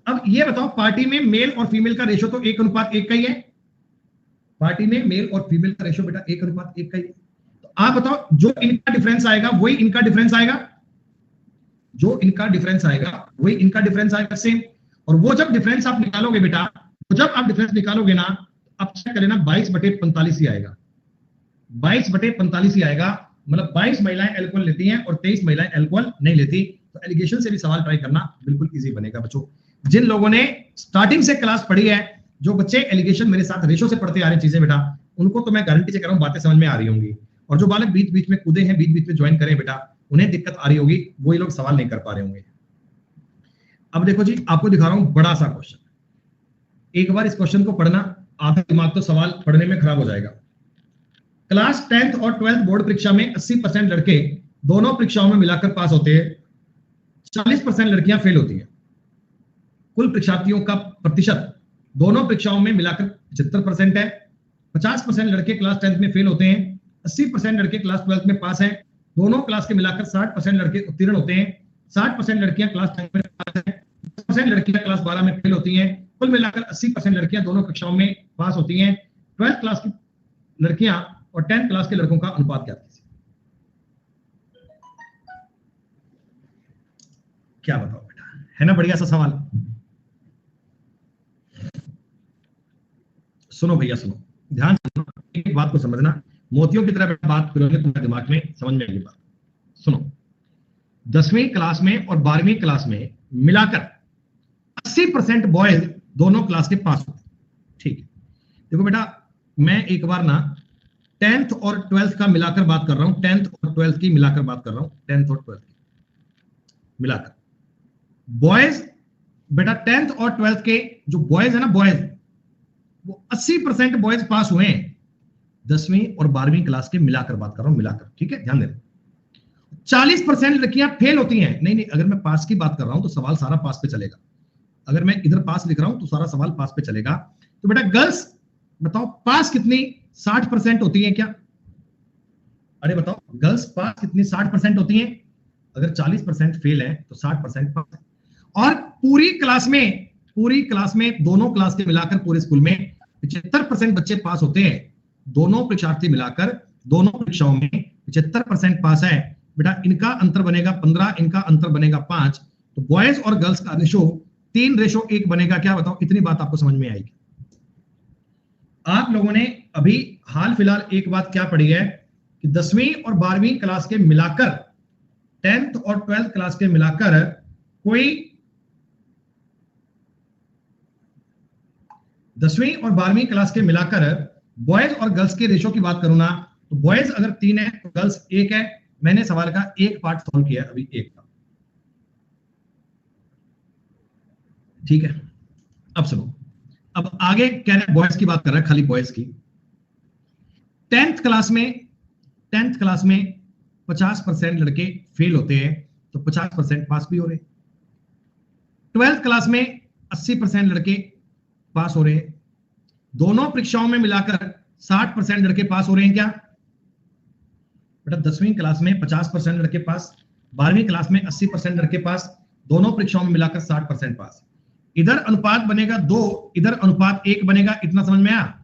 अब ये बताओ, पार्टी में मेल और फीमेल का रेशो तो 1:1 का ही है। पार्टी में मेल और फीमेल का रेशो बेटा 1:1 का ही है। तो आप बताओ, जो इनका डिफरेंस आएगा वही इनका डिफरेंस आएगा, जो इनका डिफरेंस आएगा वही इनका डिफरेंस आएगा, सेम। और वो जब डिफरेंस आप निकालोगे बेटा, तो जब आप डिफरेंस निकालोगे ना, अब चेक करें ना, 22/45 ही आएगा। 22/45 ही आएगा, मतलब 22 महिलाएं अल्कोहल लेती हैं और 23 महिलाएं अल्कोहल नहीं लेती। तो एलिगेशन से भी सवाल ट्राई करना बिल्कुल इजी बनेगा बच्चों। जिन लोगों ने स्टार्टिंग से क्लास पढ़ी है, जो बच्चे एलिगेशन मेरे साथ रेशो से पढ़ते आ रहे हैं चीजें बेटा, उनको तो मैं गारंटी से कह रहा हूं बातें समझ में आ रही होंगी। और जो बालक बीच बीच में कूदे हैं, बीच बीच में ज्वाइन करें बेटा, उन्हें दिक्कत आ रही होगी, वही लोग सवाल नहीं कर पा रहे होंगे। अब देखो जी, आपको दिखा रहा हूं बड़ा सा क्वेश्चन। एक बार इस क्वेश्चन को पढ़ना, आधा दिमाग तो सवाल पढ़ने में खराब हो जाएगा। क्लास 10th और 12th बोर्ड परीक्षा में 80% लड़के दोनों परीक्षाओं में मिलाकर पास होते हैं, 40% लड़कियां फेल होती हैं। कुल परीक्षार्थियों का प्रतिशत दोनों परीक्षाओं में मिलाकर 75% है। 50% लड़के क्लास 10th में फेल होते हैं, 80% लड़के क्लास 12th में पास हैं। दोनों क्लास के मिलाकर 60% लड़के उत्तीर्ण होते हैं। 60% लड़कियां क्लास 10 में पास हैं, 10% लड़कियां क्लास 12 में फेल होती हैं। कुल मिलाकर 80% लड़कियां दोनों कक्षाओं में पास होती हैं। 12th क्लास की लड़कियां और 10th क्लास के लड़कों का अनुपात क्या कीजिए। क्या बताओ बेटा, है ना बढ़िया सा सवाल। सुनो भैया सुनो, ध्यान से एक बात को समझना, मोतियों की तरह बात करोगे तुम्हारे दिमाग में समझ में आएगी बात। सुनो, 10वीं क्लास में और 12वीं क्लास में मिलाकर 80% बॉयज दोनों क्लास के पास होते, ठीक है। देखो बेटा, मैं एक बार ना 10th और 12th का मिलाकर बात कर रहा हूं, 10th और 12th की मिलाकर बात कर रहा हूं, 10th और 12th की मिलाकर। बॉयज बेटा 10th और 12th के जो बॉयज है ना, बॉयज वो 80% बॉयज पास हुए हैं, 10वीं और 12वीं क्लास के मिलाकर बात कर रहा हूं, मिलाकर, ठीक है, ध्यान देना। 40% लड़कियां फेल होती हैं। नहीं नहीं, अगर मैं पास की बात कर रहा हूं तो सवाल सारा पास पे चलेगा। अगर मैं इधर पास लिख रहा हूं तो सारा सवाल पास पे चलेगा। तो बेटा गर्ल्स बताओ, पास कितनी 60% होती है क्या? अरे बताओ, गर्ल्स पास कितनी 60% होती हैं? अगर 40% फेल है तो 60% पास है। और पूरी क्लास में दोनों क्लास के मिलाकर पूरे स्कूल में 75% बच्चे पास होते हैं। दोनों परीक्षार्थी मिलाकर दोनों परीक्षाओं में 75% पास है। बेटा इनका अंतर बनेगा 15, इनका अंतर बनेगा 5। तो बॉयज और गर्ल्स का रेशो 3:1 बनेगा। क्या बताओ, इतनी बात आपको समझ में आएगी। आप लोगों ने अभी हाल फिलहाल एक बात क्या पढ़ी है कि 10वीं और 12वीं क्लास के मिलाकर, 10th और 12th क्लास के मिलाकर कोई 10वीं और 12वीं क्लास के मिलाकर बॉयज और गर्ल्स के रेशो की बात करूं ना, तो बॉयज अगर 3 है तो गर्ल्स 1 है। मैंने सवाल का एक पार्ट सॉल्व किया अभी, एक का, ठीक है। अब सुनो, अब आगे कह रहे हैं बॉयज की बात कर रहा है, खाली बॉयज की। 10th क्लास में 50% लड़के फेल होते हैं, तो 50% पास भी हो रहे हैं। 12th क्लास में 80% लड़के पास हो रहे हैं। दोनों परीक्षाओं में मिलाकर 60% लड़के पास हो रहे हैं क्या बेटा? 10वीं क्लास में 50% लड़के पास, 12वीं क्लास में 80% लड़के पास, दोनों परीक्षाओं में मिलाकर 60% पास। इधर अनुपात बनेगा 2, इधर अनुपात 1 बनेगा। इतना समझ में आया?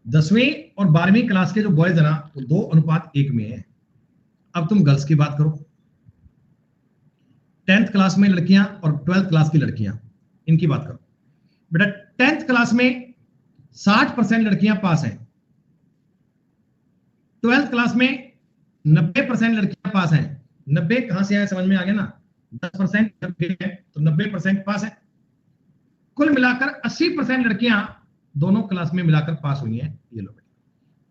10वीं और 12वीं क्लास के जो बॉयज है ना, वो 2:1 में है। अब तुम गर्ल्स की बात करो, 10th क्लास में लड़कियां और 12th क्लास की लड़कियां, इनकी बात करो। बेटा 10th क्लास में 60% लड़कियां पास हैं, 12th क्लास में 90% लड़कियां पास हैं। 90 कहां से आया, समझ में आ गया ना? 10% है तो 90% पास है। कुल मिलाकर 80% लड़कियां दोनों क्लास में मिलाकर पास हुई हैं। ये लो,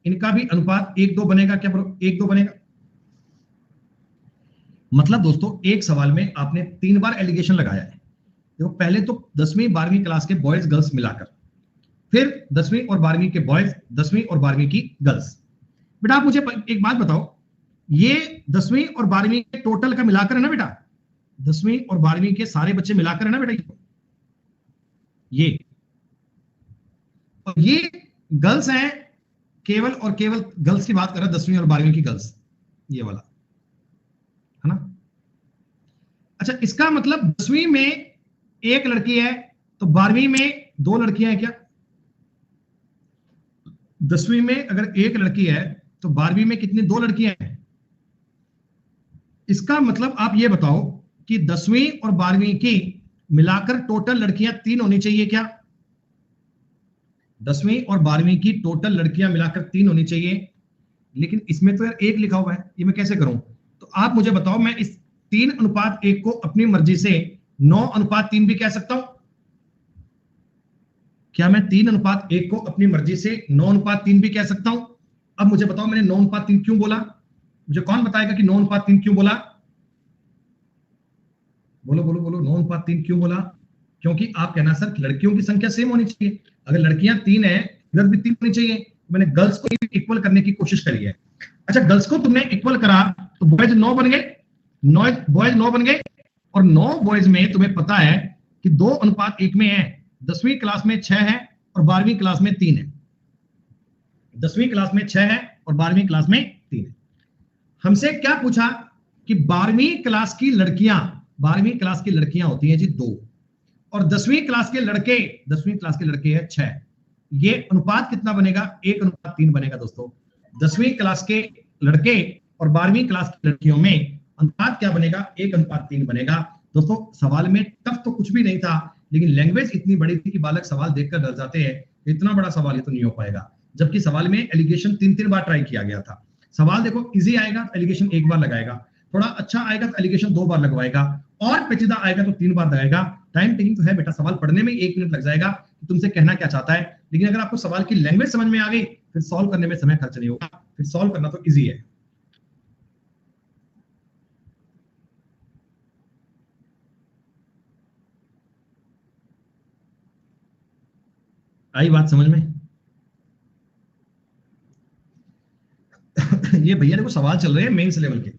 इनका भी अनुपात 1:2 बनेगा। क्या 1:2 बनेगा? मतलब दोस्तों एक सवाल में आपने 3 बार एलिगेशन लगाया है। देखो पहले तो 10वीं 12वीं क्लास के बॉयज गर्ल्स मिलाकर, फिर 10वीं और 12वीं के बॉयज, 10वीं और 12वीं की गर्ल्स। बेटा आप मुझे एक बात बताओ, ये 10वीं और 12वीं के टोटल का मिलाकर है ना बेटा? 10वीं और 12वीं के सारे बच्चे मिलाकर है ना बेटा? ये और ये गर्ल्स हैं, केवल और केवल गर्ल्स की बात कर रहा है, 10वीं और 12वीं की गर्ल्स, ये वाला है ना? अच्छा, इसका मतलब 10वीं में 1 लड़की है तो 12वीं में 2 लड़कियां हैं क्या? 10वीं में अगर 1 लड़की है तो 12वीं में कितनी, 2 लड़कियां हैं। इसका मतलब आप ये बताओ कि 10वीं और 12वीं की मिलाकर टोटल लड़कियां 3 होनी चाहिए क्या? 10वीं और 12वीं की टोटल लड़कियां मिलाकर 3 होनी चाहिए, लेकिन इसमें तो यार 1 लिखा हुआ है, ये मैं कैसे करूं? तो आप मुझे बताओ, मैं इस 3:1 को अपनी मर्जी से 9:3 भी कह सकता हूं? क्या मैं 3:1 को अपनी मर्जी से 9:3 भी कह सकता हूं? अब मुझे बताओ मैंने 9:3 क्यों बोला? मुझे कौन बताएगा कि 9:3 क्यों बोला? बोलो बोलो बोलो, 9:3 क्यों बोला? क्योंकि आप कहना सर लड़कियों की संख्या सेम होनी चाहिए, अगर लड़कियां 3 है इधर भी 3 होनी चाहिए, मैंने गर्ल्स को इक्वल करने की कोशिश करी है। अच्छा, गर्ल्स को तुमने इक्वल करा तो बॉयज 9 बन गए, बॉयज 9 बन गए, और 9 बॉयज में तुम्हें पता है कि 2:1 में है। 10वीं क्लास में 6 है और 12वीं क्लास में 3 है। 10वीं क्लास में 6 है और 12वीं क्लास में 3 है। हमसे क्या पूछा कि 12वीं क्लास की लड़कियां होती हैं जी 2, और 10वीं क्लास के लड़के हैं 6। ये अनुपात कितना बनेगा? 1:3 बनेगा दोस्तों। 10वीं क्लास के लड़के और 12वीं क्लास की लड़कियों में अनुपात क्या बनेगा? 1:3 बनेगा। दोस्तों सवाल में टफ तो कुछ भी नहीं था, लेकिन लैंग्वेज इतनी बड़ी थी कि बालक सवाल देखकर डर जाते हैं, इतना बड़ा सवाल ये तो नहीं हो पाएगा। जबकि सवाल में एलिगेशन 3-3 बार ट्राई किया गया था। सवाल देखो इजी आएगा तो एलिगेशन 1 बार लगाएगा, थोड़ा अच्छा आएगा तो एलिगेशन 2 बार लगवाएगा, और पेचीदा आएगा तो 3 बार लगाएगा। टाइम टेकिंग तो है बेटा, सवाल पढ़ने में 1 मिनट लग जाएगा कि तुमसे कहना क्या चाहता है, लेकिन अगर आपको सवाल की लैंग्वेज समझ में आ गई फिर सॉल्व करने में समय खर्च नहीं होगा, फिर सॉल्व करना तो इजी है। आई बात समझ में? ये भैया देखो सवाल चल रहे हैं मेंस लेवल के,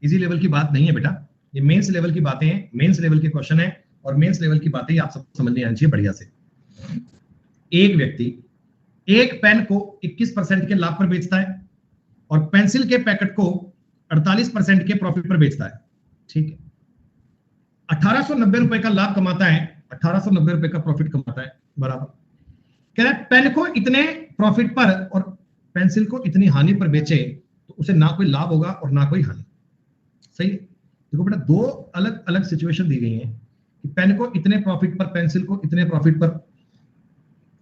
इजी लेवल की बात नहीं है बेटा, ये मेंस लेवल की बातें हैं, मेंस लेवल के क्वेश्चन है, और मेंस लेवल की बातें आप सब समझने आनी चाहिए बढ़िया से। एक व्यक्ति एक पेन को 21% के लाभ पर बेचता है और पेंसिल के पैकेट को 48% के प्रॉफिट पर बेचता है, ठीक है। 1890 रुपए का लाभ कमाता है, 1890 रुपए का प्रॉफिट कमाता है, बराबर। कह रहा है पेन को इतने प्रॉफिट पर और पेंसिल को इतनी हानि पर बेचे तो उसे ना कोई लाभ होगा और ना कोई हानि। सही है? देखो बेटा, 2 अलग अलग सिचुएशन दी गई हैं कि पेन को इतने प्रॉफिट पर, पेंसिल को इतने प्रॉफिट पर,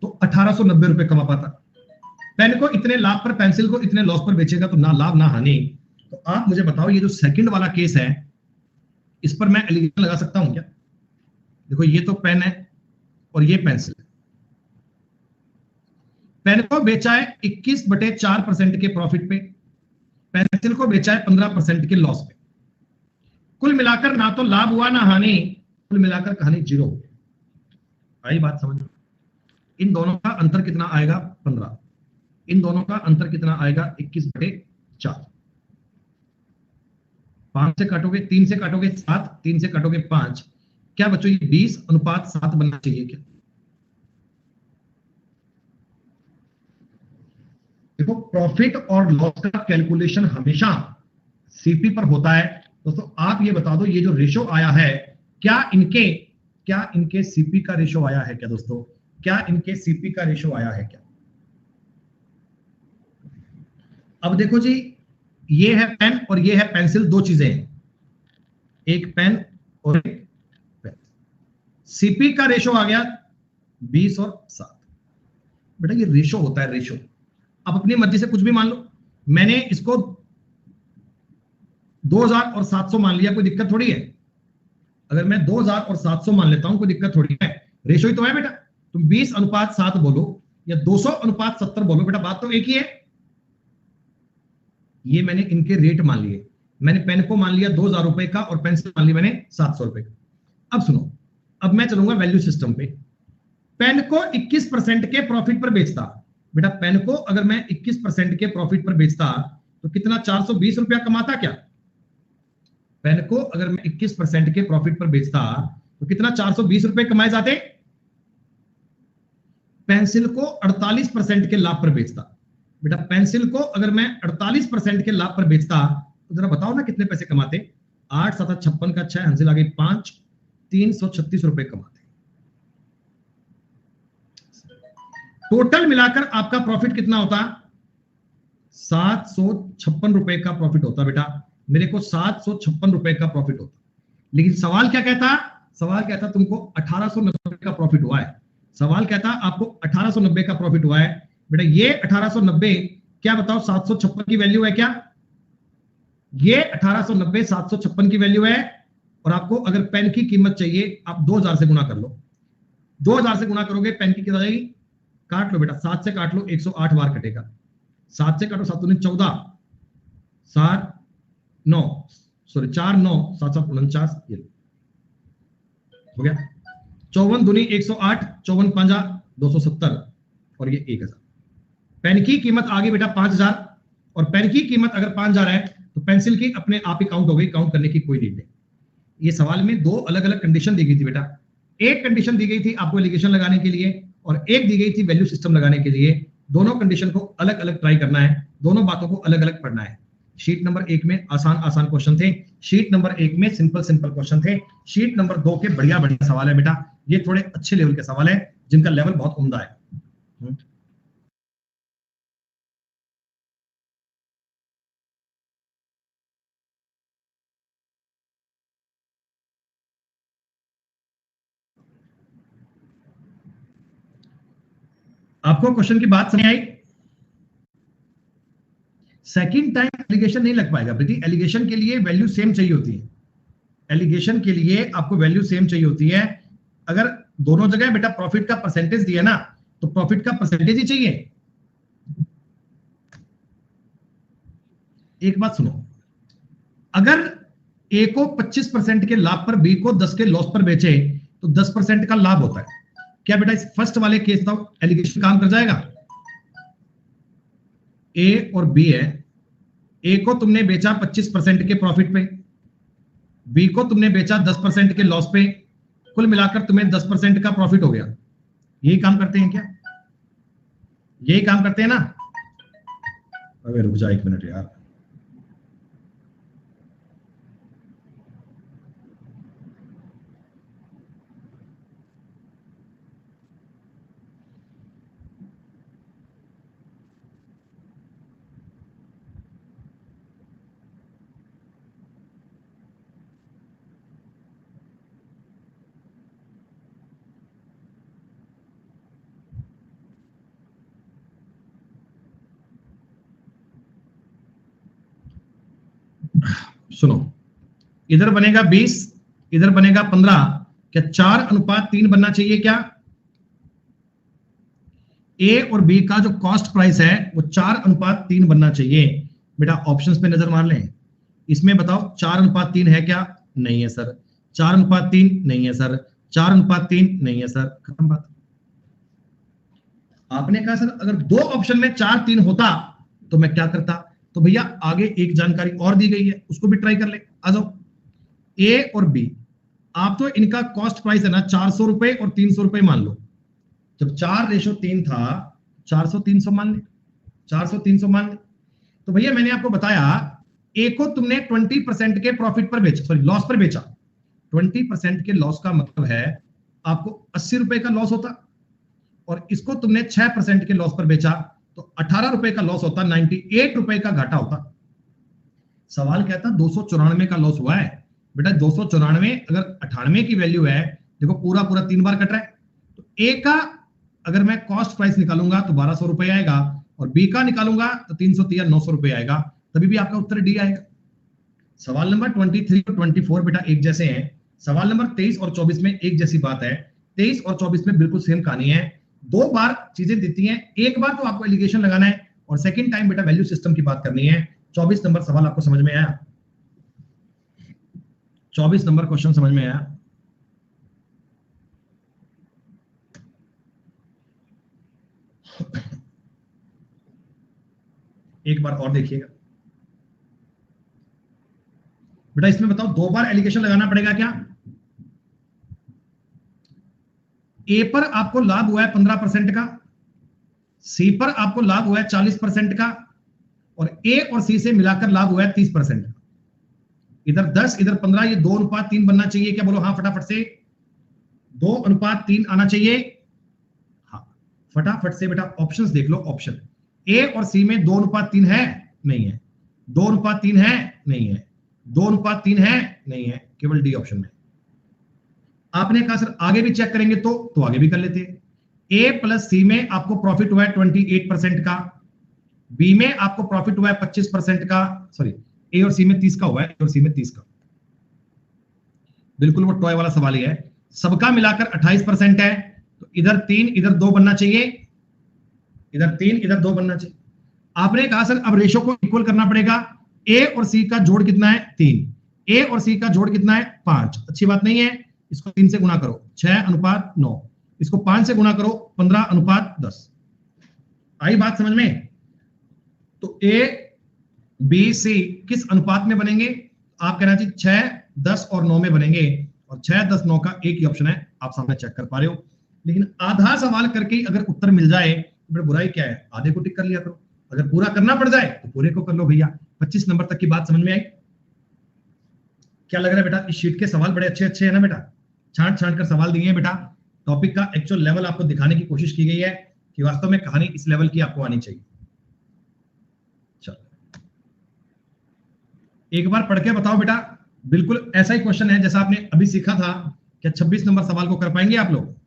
तो 1890 रुपए कमा पाता। पेन को इतने लाभ पर, पेंसिल को इतने लॉस पर बेचेगा तो ना लाभ ना हानि। तो आप मुझे बताओ ये जो सेकंड वाला केस है इस पर मैं एलिगेशन लगा सकता हूं क्या? देखो ये तो पेन है और ये पेंसिल है। पेन को बेचा है 21/4% के प्रॉफिट पे, पेंसिल को बेचा है 15% के लॉस पे। कुल मिलाकर ना तो लाभ हुआ ना हानि, कुल मिलाकर कहानी 0 हो गई। आई बात समझ में? इन दोनों का अंतर कितना आएगा? 15। इन दोनों का अंतर कितना आएगा? 21/4। 5 से काटोगे, 3 से काटोगे 7, 3 से काटोगे 5, क्या बच्चों ये 20:7 बनना चाहिए क्या? देखो प्रॉफिट और लॉस का कैलकुलेशन हमेशा सीपी पर होता है। दोस्तों आप ये बता दो ये जो रेशो आया है क्या इनके सीपी का रेशो आया है क्या? दोस्तों क्या इनके सीपी का रेशो आया है क्या? अब देखो जी, ये है पेन और ये है पेंसिल, 2 चीजें हैं, एक पेन और एक पेन। सीपी का रेशो आ गया 20 और 7। बेटा ये रेशो होता है, रेशो। आप अपनी मर्जी से कुछ भी मान लो, मैंने इसको 2000 और 700 मान लिया, कोई दिक्कत थोड़ी है। अगर मैं 2000 और 700 मान लेता हूं कोई दिक्कत थोड़ी है, रेशो ही तो है बेटा। तुम 20:7 बोलो या 200:70 बोलो, बेटा बात तो एक ही है। ये मैंने इनके रेट मान लिए, मैंने पेन को मान लिया 2000 रुपए का और पेंसिल मान ली मैंने 700 रुपए का। अब सुनो, अब मैं चलूंगा वैल्यू सिस्टम पे। पेन को 21% के प्रॉफिट पर बेचता, बेटा पेन को अगर मैं 21% के प्रॉफिट पर बेचता तो कितना 420 रुपया कमाता क्या? पेन को अगर मैं 21% के प्रॉफिट पर बेचता तो कितना 420 रुपए कमाए जाते। पेंसिल को 48% के लाभ पर बेचता, बेटा पेंसिल को अगर मैं 48% के लाभ पर बेचता तो जरा बताओ ना कितने पैसे कमाते? 8 7 56 का 6 हंसिल आगे 5, 336 रुपए कमाते। टोटल मिलाकर आपका प्रॉफिट कितना होता? 756 रुपए का प्रॉफिट होता बेटा, मेरे को 756 रुपए का प्रॉफिट होता। लेकिन सवाल क्या कहता? सवाल कहता तुमको 1890 का प्रॉफिट हुआ है। सवाल कहता आपको 1890 का प्रॉफिट हुआ है बेटा, ये 1890 क्या बताओ 756 की वैल्यू है क्या? ये 1890 756 की वैल्यू है। और आपको अगर पेन की कीमत चाहिए आप 2000 से गुना कर लो, 2000 से गुना करोगे पेन की कितना जाएगी? काट लो बेटा, 7 से काट लो, 108 बार कटेगा। 7 से काटो, 7 दूनी 14, 7 9 सॉरी 4 9 7 7 49, ये हो गया। 54 दूनी 108, 54 पंजा 270 और ये 1000। पेन की कीमत आ गई बेटा 5000। और पेन की कीमत अगर 5000 है तो पेंसिल की अपने आप ही काउंट हो गई, काउंट करने की कोई नीड नहीं। ये सवाल में दो अलग अलग कंडीशन दी गई थी बेटा। एक कंडीशन दी गई थी आपको एलिगेशन लगाने के लिए और एक दी गई थी वैल्यू सिस्टम लगाने के लिए। दोनों कंडीशन को अलग अलग ट्राई करना है, दोनों बातों को अलग अलग पढ़ना है। शीट नंबर 1 में आसान आसान क्वेश्चन थे, शीट नंबर 1 में सिंपल सिंपल क्वेश्चन थे, शीट नंबर 2 के बढ़िया बढ़िया सवाल है बेटा। ये थोड़े अच्छे लेवल के सवाल है जिनका लेवल बहुत उम्दा है। आपको क्वेश्चन की बात समझ आई? सेकंड टाइम एलिगेशन नहीं लग पाएगा बेटी। एलिगेशन के लिए वैल्यू सेम चाहिए होती है, एलिगेशन के लिए आपको वैल्यू सेम चाहिए होती है। अगर दोनों जगह बेटा प्रॉफिट का परसेंटेज दिया ना तो प्रॉफिट का परसेंटेज ही चाहिए। एक बात सुनो, अगर ए को 25% के लाभ पर बी को 10 के लॉस पर बेचे तो 10% का लाभ होता है। क्या बेटा इस फर्स्ट वाले केस का एलिगेशन काम कर जाएगा? ए और बी है, ए को तुमने बेचा 25% के प्रॉफिट पे, बी को तुमने बेचा 10% के लॉस पे, कुल मिलाकर तुम्हें 10% का प्रॉफिट हो गया। यही काम करते हैं क्या? यही काम करते हैं ना? अबे रुक जा 1 मिनट यार। सुनो, इधर बनेगा 20, इधर बनेगा 15। क्या 4:3 बनना चाहिए क्या? ए और बी का जो कॉस्ट प्राइस है वो 4:3 बनना चाहिए। बेटा ऑप्शंस पे नजर मार लें, इसमें बताओ 4:3 है क्या? नहीं है सर। 4:3 नहीं है सर। 4:3 नहीं है सर। खत्म बात। आपने कहा सर अगर दो ऑप्शन में 4:3 होता तो मैं क्या करता? तो भैया आगे एक जानकारी और दी गई है, उसको भी ट्राई कर ले। आ जाओ, ए और बी, आप तो इनका कॉस्ट प्राइस है ना 400 रुपए और 300 रुपए मान लो। जब 4:3 था 400 300 मान ले, 400 300 मान ले। तो भैया मैंने आपको बताया ए को तुमने 20% के प्रॉफिट पर बेचा, सॉरी लॉस पर बेचा। 20% के लॉस का मतलब है आपको 80 रुपए का लॉस होता, और इसको तुमने 6% के लॉस पर बेचा तो 18 रुपए का लॉस होता, 98 रुपए का घाटा होता। सवाल कहता 294 का लॉस हुआ है। बेटा 294 अगर 98 की वैल्यू है, देखो पूरा पूरा 3 बार कट रहा है, तो ए का अगर मैं कॉस्ट प्राइस निकालूंगा तो 1200 रुपए आएगा, और बी का निकालूंगा तो 303 900 रुपए आएगा, तभी भी आपका उत्तर डी आएगा। सवाल नंबर 23 और 24 बेटा एक जैसे हैं। सवाल नंबर 23 और 24 में एक जैसी बात है, 23 और 24 में बिल्कुल सेम कहानी है। 2 बार चीजें देती हैं, एक बार तो आपको एलिगेशन लगाना है और सेकंड टाइम बेटा वैल्यू सिस्टम की बात करनी है। 24 नंबर सवाल आपको समझ में आया? 24 नंबर क्वेश्चन समझ में आया? एक बार और देखिएगा बेटा, इसमें बताओ 2 बार एलिगेशन लगाना पड़ेगा क्या? ए पर आपको लाभ हुआ है 15% का, सी पर आपको लाभ हुआ है 40% का, और ए और सी से मिलाकर लाभ हुआ है 30%। इधर 10 इधर 15, ये 2:3 बनना चाहिए क्या? बोलो हाँ फटाफट से। 2:3 आना चाहिए। हाँ फटाफट से बेटा ऑप्शंस देख लो। ऑप्शन ए और सी में 2:3 है? नहीं है। 2:3 है? नहीं है। 2:3 है? नहीं है। केवल डी ऑप्शन में। आपने कहा सर आगे भी चेक करेंगे तो आगे भी कर लेते हैं। ए प्लस सी में आपको प्रॉफिट हुआ है 28% का, बी में आपको प्रॉफिट हुआ है 25% का, सॉरी ए और सी में 30 का हुआ है, ए और सी में 30 का, बिल्कुल वो टॉय वाला सवाल ही है। सबका मिलाकर 28% है, तो इधर 3 इधर 2 बनना चाहिए, इधर 3 इधर 2 बनना चाहिए। आपने कहा सर अब रेशो को इक्वल करना पड़ेगा, ए और सी का जोड़ कितना है 3, ए और सी का जोड़ कितना है 5, अच्छी बात नहीं है, इसको 3 से गुना करो 6:9, इसको 5 से गुना करो 15:10। आई बात समझ में? तो ए बी सी किस अनुपात में बनेंगे? आप कहना चाहिए 6, 10 और 9 में बनेंगे, और 6, 10, 9 का एक ही ऑप्शन है, आप सामने चेक कर पा रहे हो। लेकिन आधा सवाल करके अगर उत्तर मिल जाए तो बुराई क्या है, आधे को टिक कर लिया करो, अगर पूरा करना पड़ जाए तो पूरे को कर लो भैया। 25 नंबर तक की बात समझ में आई? क्या लग रहा है बेटा? इस शीट के सवाल बड़े अच्छे अच्छे है ना बेटा, छांट छांट कर सवाल दिए हैं बेटा। टॉपिक का एक्चुअल लेवल आपको दिखाने की कोशिश की गई है कि वास्तव में कहानी इस लेवल की आपको आनी चाहिए। चलो एक बार पढ़ के बताओ बेटा, बिल्कुल ऐसा ही क्वेश्चन है जैसा आपने अभी सीखा था। क्या 26 नंबर सवाल को कर पाएंगे आप लोग?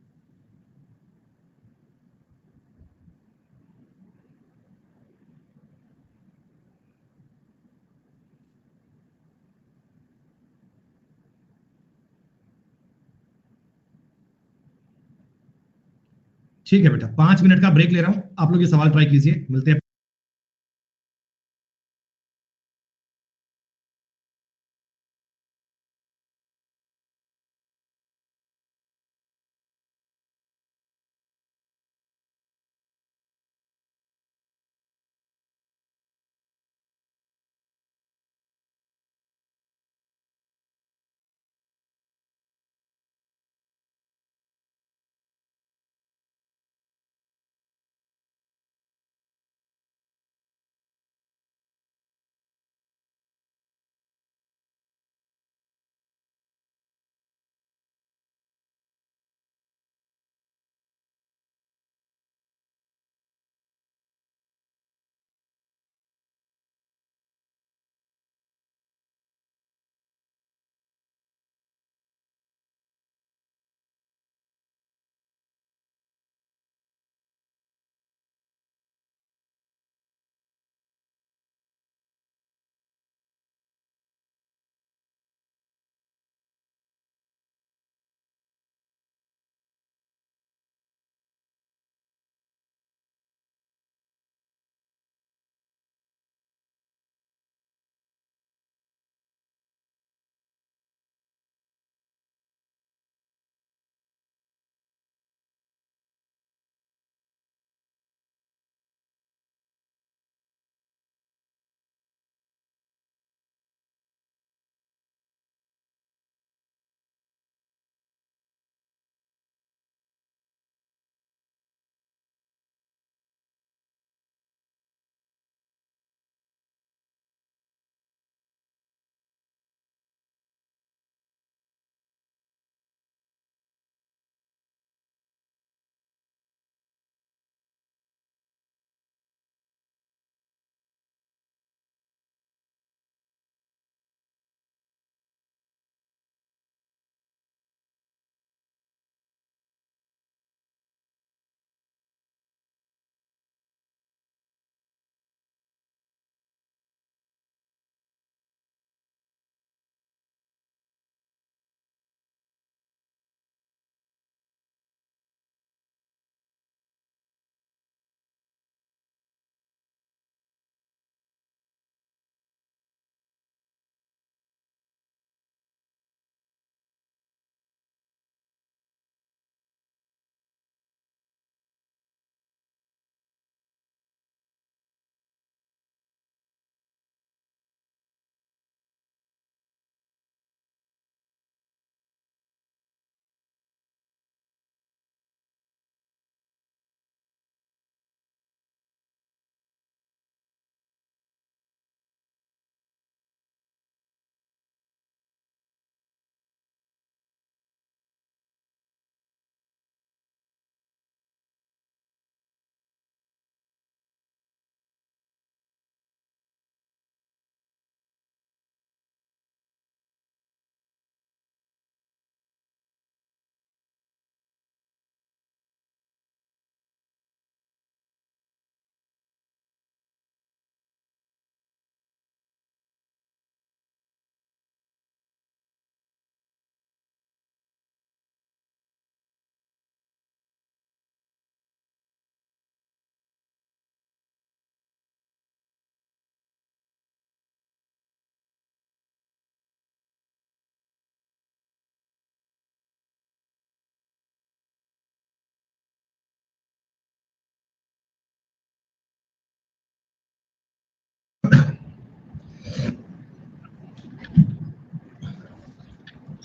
ठीक है बेटा, 5 मिनट का ब्रेक ले रहा हूं, आप लोग ये सवाल ट्राई कीजिए, मिलते हैं।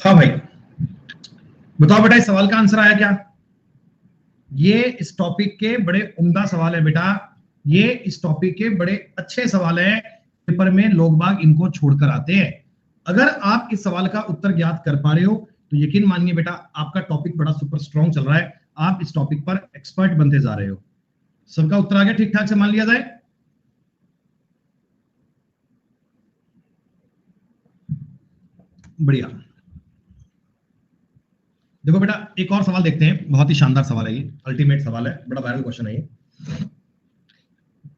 हाँ भाई, बताओ बेटा इस सवाल का आंसर आया क्या? ये इस टॉपिक के बड़े उम्दा सवाल है बेटा, ये इस टॉपिक के बड़े अच्छे सवाल है, पेपर में लोग बाग इनको छोड़कर आते हैं। अगर आप इस सवाल का उत्तर ज्ञात कर पा रहे हो तो यकीन मानिए बेटा आपका टॉपिक बड़ा सुपर स्ट्रॉन्ग चल रहा है, आप इस टॉपिक पर एक्सपर्ट बनते जा रहे हो। सबका उत्तर आ गया ठीक ठाक से, मान लिया जाए? बढ़िया। देखो बेटा एक और सवाल देखते हैं, बहुत ही शानदार सवाल है ये, अल्टीमेट सवाल है, बड़ा वायरल क्वेश्चन है ये।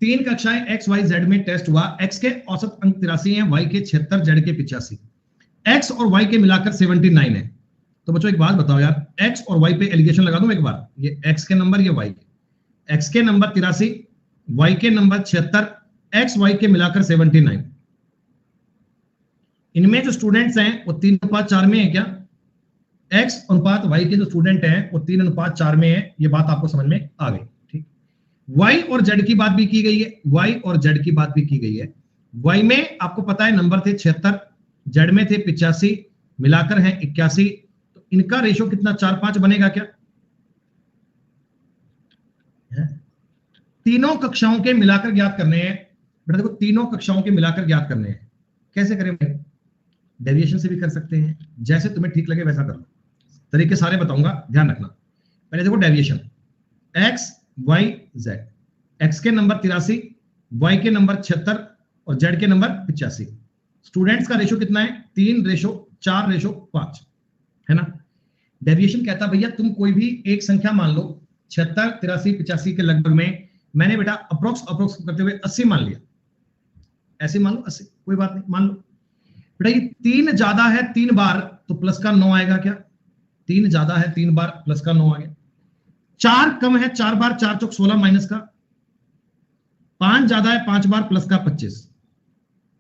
3 कक्षाएं एक्स वाई जेड में टेस्ट हुआ, एक्स के औसत अंक 83 हैं, वाई के 76, जेड के 85, एक्स और वाई के मिलाकर 79 है। तो बच्चों एक बात बताओ यार, एक्स और वाई पे एलिगेशन लगा दूं एक बार, ये एक्स के नंबर, ये वाई के, एक्स के नंबर 83, वाई के नंबर 76, एक्स वाई के मिलाकर 79। इनमें जो स्टूडेंट्स हैं वो 3:4 में है क्या? एक्स अनुपात वाई के जो स्टूडेंट हैं वो 3:4 में है, ये बात आपको समझ में आ गई, ठीक। वाई और जेड की बात भी की गई है, वाई और जेड की बात भी की गई है। वाई में आपको पता है नंबर थे 76, जेड में थे 85, मिलाकर हैं 81, तो इनका रेशो कितना 4-5 बनेगा क्या? तीनों कक्षाओं के मिलाकर ज्ञात करने हैं बेटा, देखो तीनों कक्षाओं के मिलाकर ज्ञात करने हैं। कैसे करें भाई? डेविएशन से भी कर सकते हैं, जैसे तुम्हें ठीक लगे वैसा कर लो, तरीके सारे बताऊंगा, ध्यान रखना। पहले देखो deviation, x y z, x के नंबर 83, वाई के नंबर 76 और जेड के नंबर 85। स्टूडेंट्स का रेशो कितना है? 3:4:5 है ना। डेविएशन कहता भैया तुम कोई भी एक संख्या मान लो, 76, 83, 85 के लगभग में, मैंने बेटा अप्रोक्स करते हुए 80 मान लिया, ऐसे मान लो 80, कोई बात नहीं मान लो बेटा। ये 3 ज्यादा है 3 बार तो प्लस का 9 आएगा क्या? 3 ज्यादा है 3 बार प्लस का 9 आ गया। 4 कम है 4 बार, 4 चौक 16 माइनस का। 5 ज्यादा है 5 बार प्लस का 25।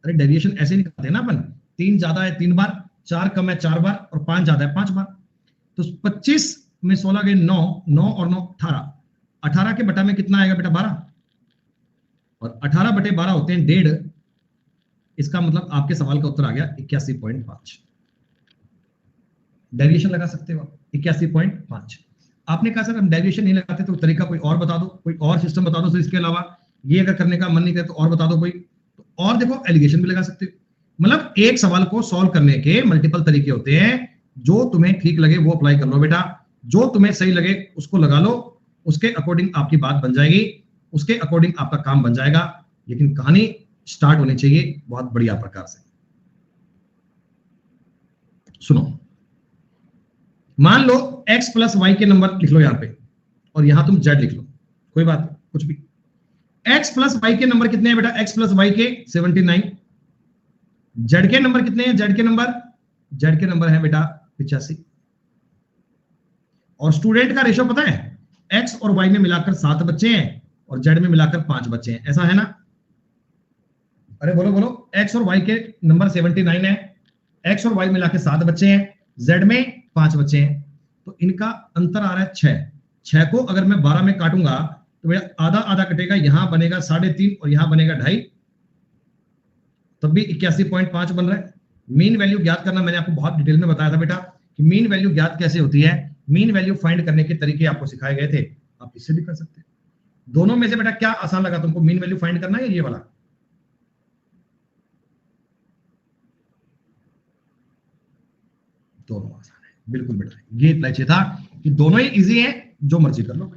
अरे डेविएशन ऐसे निकालते हैं ना अपन, 3 ज्यादा है 3 बार, 4 कम है 4 बार और 5 ज्यादा है 5 बार। तो 25 में 16 गए 9, 9 और 9 18, 18 के बटा में कितना आएगा बेटा? 12, और 18 बटे 12 होते हैं 1.5। इसका मतलब आपके सवाल का उत्तर आ गया 81.5। डेविएशन लगा सकते हो 81.5। आपने कहा सर हम डेविएशन नहीं लगाते तो तरीका कोई और बता दो, कोई और सिस्टम बता दो सर, इसके अलावा ये अगर करने का मन नहीं करे तो और बता दो कोई। तो और देखो एलिगेशन भी लगा सकते हो, मतलब एक सवाल को सॉल्व करने के मल्टीपल तरीके होते हैं, जो तुम्हें ठीक लगे वो अप्लाई कर लो बेटा, जो तुम्हें सही लगे उसको लगा लो, उसके अकॉर्डिंग आपकी बात बन जाएगी, उसके अकॉर्डिंग आपका काम बन जाएगा। लेकिन कहानी स्टार्ट होनी चाहिए बहुत बढ़िया प्रकार से। सुनो, मान लो x प्लस वाई के नंबर लिख लो यहां पे, और यहां तुम z लिख लो, कोई बात नहीं, कुछ भी। x प्लस वाई के नंबर कितने हैं बेटा? x प्लस वाई के 79। z के नंबर कितने हैं? z के नंबर है बेटा 85। और स्टूडेंट का रेशो पता है, x और y में मिलाकर 7 बच्चे हैं और z में मिलाकर 5 बच्चे हैं, ऐसा है ना? अरे बोलो बोलो, x और y के नंबर 79 है, x और y मिला के 7 बच्चे हैं, z में 5 बच्चे हैं, तो इनका अंतर आ रहा है 6। 6 को अगर मैं 12 में काटूंगा तो मेरा आधा आधा कटेगा, यहां बनेगा 3.5 और यहां बनेगा 2.5, तब भी 81.5 बन रहा है। मीन वैल्यू ज्ञात करना मैंने आपको बहुत डिटेल में बताया था बेटा कि मीन वैल्यू ज्ञात कैसे होती है, मीन वैल्यू फाइंड करने के तरीके आपको सिखाए गए थे, आप इससे भी कर सकते हैं। दोनों में से बेटा क्या आसान लगा तुमको, मीन वैल्यू फाइंड करना या ये वाला? दोनों आसान है, बिल्कुल बेटा, ये इतना चाहिए था कि दोनों ही इजी हैं, जो मर्जी कर लो।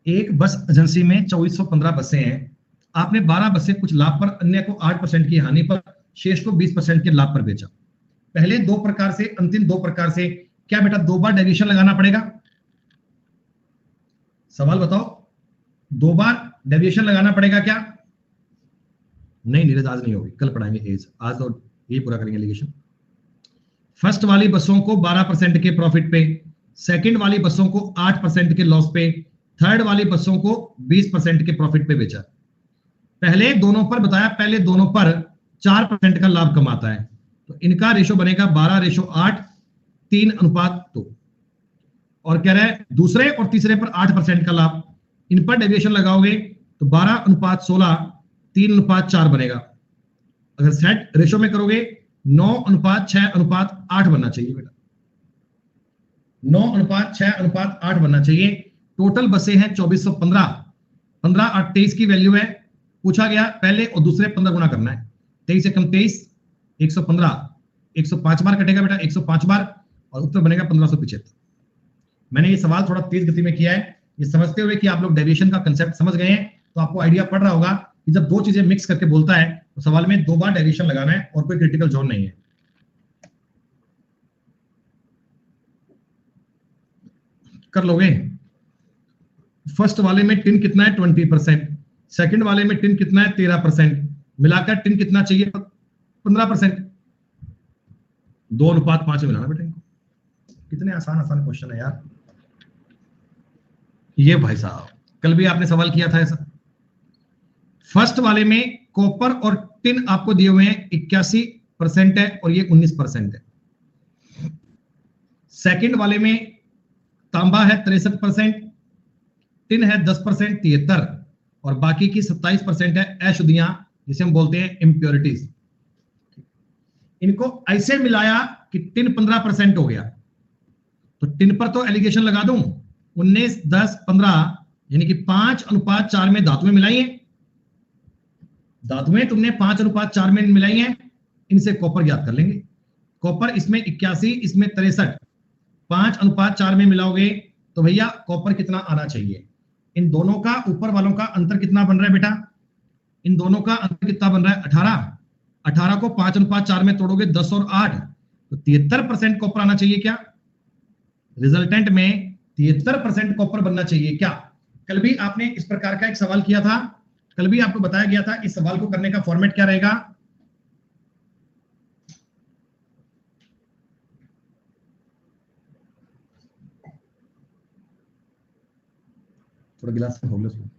एक बस एजेंसी में 2415 बसें हैं, आपने 12 बसें कुछ लाभ पर, अन्य को 8% की हानि पर, शेष को 20% के लाभ पर बेचा। पहले 2 प्रकार से, अंतिम 2 प्रकार से, क्या बेटा 2 बार डेविएशन लगाना पड़ेगा? सवाल बताओ, 2 बार डेविएशन लगाना पड़ेगा क्या? नहीं नीरज आज नहीं होगी, कल पढ़ाएंगे एज, आज तो यही पूरा करेंगे एलिगेशन। फर्स्ट वाली बसों को 12% के प्रॉफिट पे, सेकंड वाली बसों को 8% के लॉस पे, थर्ड वाली बसों को 20% के प्रॉफिट पे बेचा। पहले दोनों पर बताया, पहले दोनों पर 4% का लाभ कमाता है, तो इनका रेशो बनेगा 12:8, 3:2। और कह रहा है दूसरे और तीसरे पर 8% का लाभ, इन पर डेविएशन लगाओगे तो 12:16, 3:4 बनेगा। अगर सेट रेशो में करोगे 9:6:8 बनना चाहिए बेटा, 9:6:8 बनना चाहिए। टोटल बसें हैं 2415, 15 8 23 की वैल्यू है। पूछा गया पहले और दूसरे 15 गुना करना है, 23 से कम 23, 115, 105 बार कटेगा बेटा, 105 बार, और उत्तर बनेगा 1575। मैंने ये सवाल थोड़ा तेज गति में किया है, ये समझते हुए कि आप लोग डेविएशन का कंसेप्ट समझ गए हैं, तो आपको आइडिया पड़ रहा होगा कि जब दो चीजें मिक्स करके बोलता है तो सवाल में 2 बार डेविएशन लगाना है और कोई क्रिटिकल जोन नहीं है। कर लोगे? फर्स्ट वाले में टिन कितना है 20%, सेकंड वाले में टिन कितना है 13%, मिलाकर टिन कितना चाहिए 15%। 2:5 में मिलाना बेटा इनको। कितने आसान आसान क्वेश्चन है यार ये भाई साहब, कल भी आपने सवाल किया था ऐसा। फर्स्ट वाले में कॉपर और टिन आपको दिए हुए हैं 81% है और ये 19% है। सेकंड वाले में तांबा है 63%, टिन है 10% 73, और बाकी की 27% है अशुद्धियां, जिसे हम बोलते हैं इम्प्योरिटीज। इनको ऐसे मिलाया कि टिन 15% हो गया, तो टिन पर तो एलिगेशन लगा दूं 19 10 15, यानी कि 5:4 में धातुएं मिलाई हैं। धातुएं तुमने 5:4 में मिलाई हैं, इनसे कॉपर ज्ञात कर लेंगे। कॉपर इसमें 81, इसमें 63, 5:4 में मिलाओगे तो भैया कॉपर कितना आना चाहिए। इन दोनों का ऊपर वालों का अंतर कितना बन रहा है बेटा, इन दोनों का अंतर कितना बन रहा है 18, 18 को 5:4 में तोड़ोगे 10 और 8, तो 73% कॉपर आना चाहिए क्या, रिजल्टेंट में 73% कॉपर बनना चाहिए क्या। कल भी आपने इस प्रकार का एक सवाल किया था, कल भी आपको बताया गया था इस सवाल को करने का फॉर्मेट क्या रहेगा। थोड़ा गिलास में हो गया,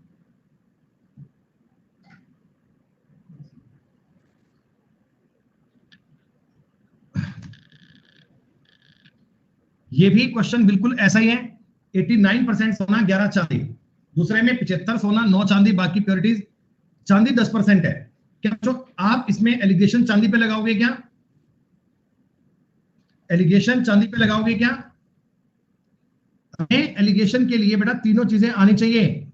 ये भी क्वेश्चन बिल्कुल ऐसा ही है। 89% सोना 11 चांदी, दूसरे में 75 सोना 9 चांदी, बाकी प्योरिटीज। चांदी 10% है। क्या जो आप इसमें एलिगेशन चांदी पे लगाओगे क्या, एलिगेशन चांदी पे लगाओगे क्या। हमें एलिगेशन के लिए बेटा तीनों चीजें आनी चाहिए।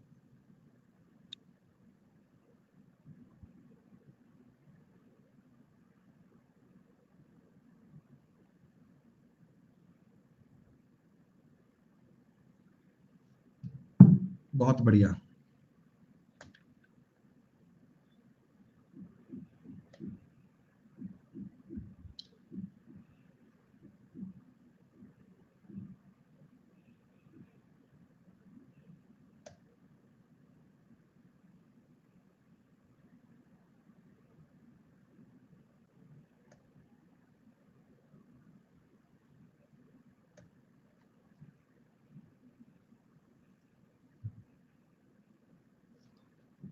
बहुत बढ़िया।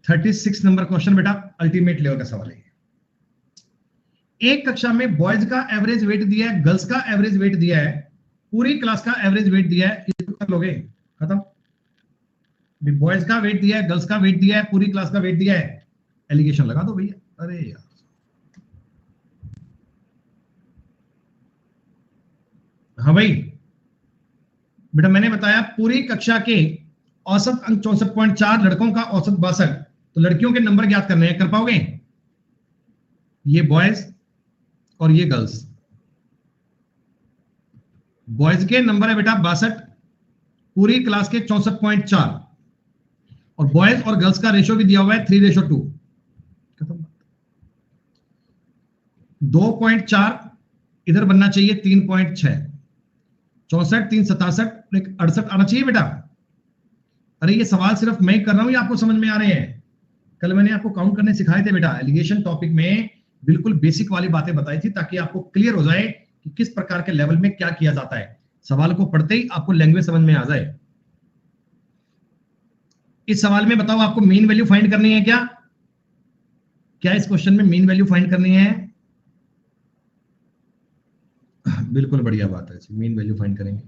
थर्टी 36 नंबर क्वेश्चन बेटा अल्टीमेट लेवल का सवाल है। एक कक्षा में बॉयज का एवरेज वेट दिया है, गर्ल्स का एवरेज वेट दिया है, पूरी क्लास का एवरेज वेट दिया है, इसको कर लोगे खत्म। बॉयज का वेट दिया है, गर्ल्स का वेट दिया है, पूरी क्लास का वेट दिया है, एलिगेशन लगा दो भैया। अरे यार हाँ भाई बेटा, मैंने बताया पूरी कक्षा के औसत अंक 64.4, लड़कों का औसत 62, तो लड़कियों के नंबर ज्ञात करने हैं, कर पाओगे। ये बॉयज और ये गर्ल्स, बॉयज के नंबर है बेटा 62, पूरी क्लास के 64.4, और बॉयज और गर्ल्स का रेशो भी दिया हुआ है 3:2। खत्म। 2.4 इधर बनना चाहिए 3.6, 64 3 67 68 आना चाहिए बेटा। अरे ये सवाल सिर्फ मैं कर रहा हूं या आपको समझ में आ रहे हैं। कल मैंने आपको काउंट करने सिखाए थे बेटा, एलिगेशन टॉपिक में बिल्कुल बेसिक वाली बातें बताई थी, ताकि आपको क्लियर हो जाए कि किस प्रकार के लेवल में क्या किया जाता है। सवाल को पढ़ते ही आपको लैंग्वेज समझ में आ जाए। इस सवाल में बताओ आपको मीन वैल्यू फाइंड करनी है क्या, क्या इस क्वेश्चन में मीन वैल्यू फाइंड करनी है। बिल्कुल बढ़िया बात है, मीन वैल्यू फाइंड करेंगे।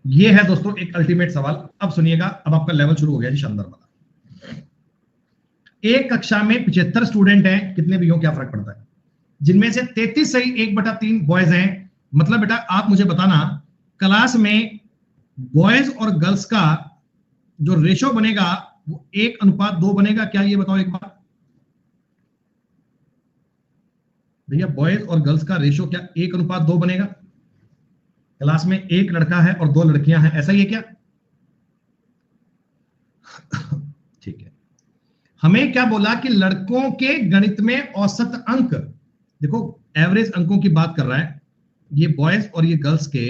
ये है दोस्तों एक अल्टीमेट सवाल। अब सुनिएगा, अब आपका लेवल शुरू हो गया जी शानदार वाला। एक कक्षा में 75 स्टूडेंट हैं, कितने भी हो क्या फर्क पड़ता है, जिनमें से 33 सही 1/3 बॉयज हैं। मतलब बेटा आप मुझे बताना क्लास में बॉयज और गर्ल्स का जो रेशो बनेगा वो 1:2 बनेगा क्या, ये बताओ एक बार भैया। बॉयज और गर्ल्स का रेशो क्या 1:2 बनेगा? क्लास में एक लड़का है और 2 लड़कियां हैं, ऐसा ही है क्या? ठीक है। हमें क्या बोला कि लड़कों के गणित में औसत अंक, देखो एवरेज अंकों की बात कर रहा है, ये बॉयज और ये गर्ल्स के,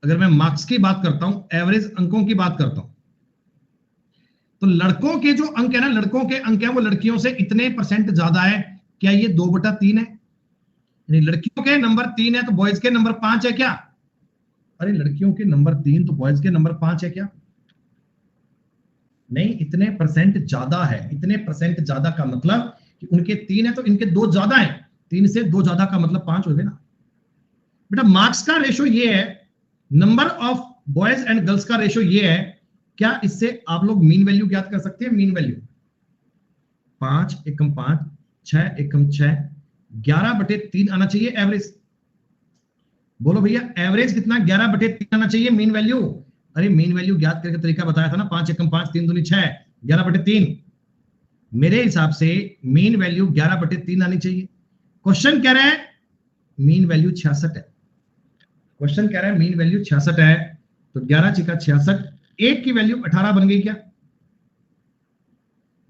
अगर मैं मार्क्स की बात करता हूं, एवरेज अंकों की बात करता हूं, तो लड़कों के जो अंक है ना, लड़कों के अंक है वो लड़कियों से इतने परसेंट ज्यादा है। क्या ये 2/3 है? यानी लड़कियों के नंबर 3 है तो बॉयज के नंबर 5 है क्या? अरे लड़कियों के नंबर 3 तो बॉयज के नंबर 5 है क्या? नहीं, इतने परसेंट ज्यादा है। इतने परसेंट ज्यादा का मतलब कि उनके 3 है तो इनके 2 ज्यादा है। 3 से 2 ज्यादा का मतलब 5 हो गए ना बेटा। मार्क्स का रेशो ये है, number of boys and girls का रेशो ये है। क्या इससे आप लोग मीन वैल्यू ज्ञात कर सकते हैं? मीन वैल्यू 5 एकम 5, 6 एकम 6, 11/3 आना चाहिए एवरेज। बोलो भैया एवरेज कितना? 11/3 आना चाहिए मीन वैल्यू। अरे मीन वैल्यू ज्ञात करके तरीका बताया था ना, 5 एकम 5, 3 दूनी 6, 11/3। मेरे हिसाब से मीन वैल्यू 11/3 आनी चाहिए। क्वेश्चन कह रहा है मीन वैल्यू 66 है। क्वेश्चन कह रहा है मीन वैल्यू 66 है, तो 11 छिका 66, एक की वैल्यू 18 बन गई क्या?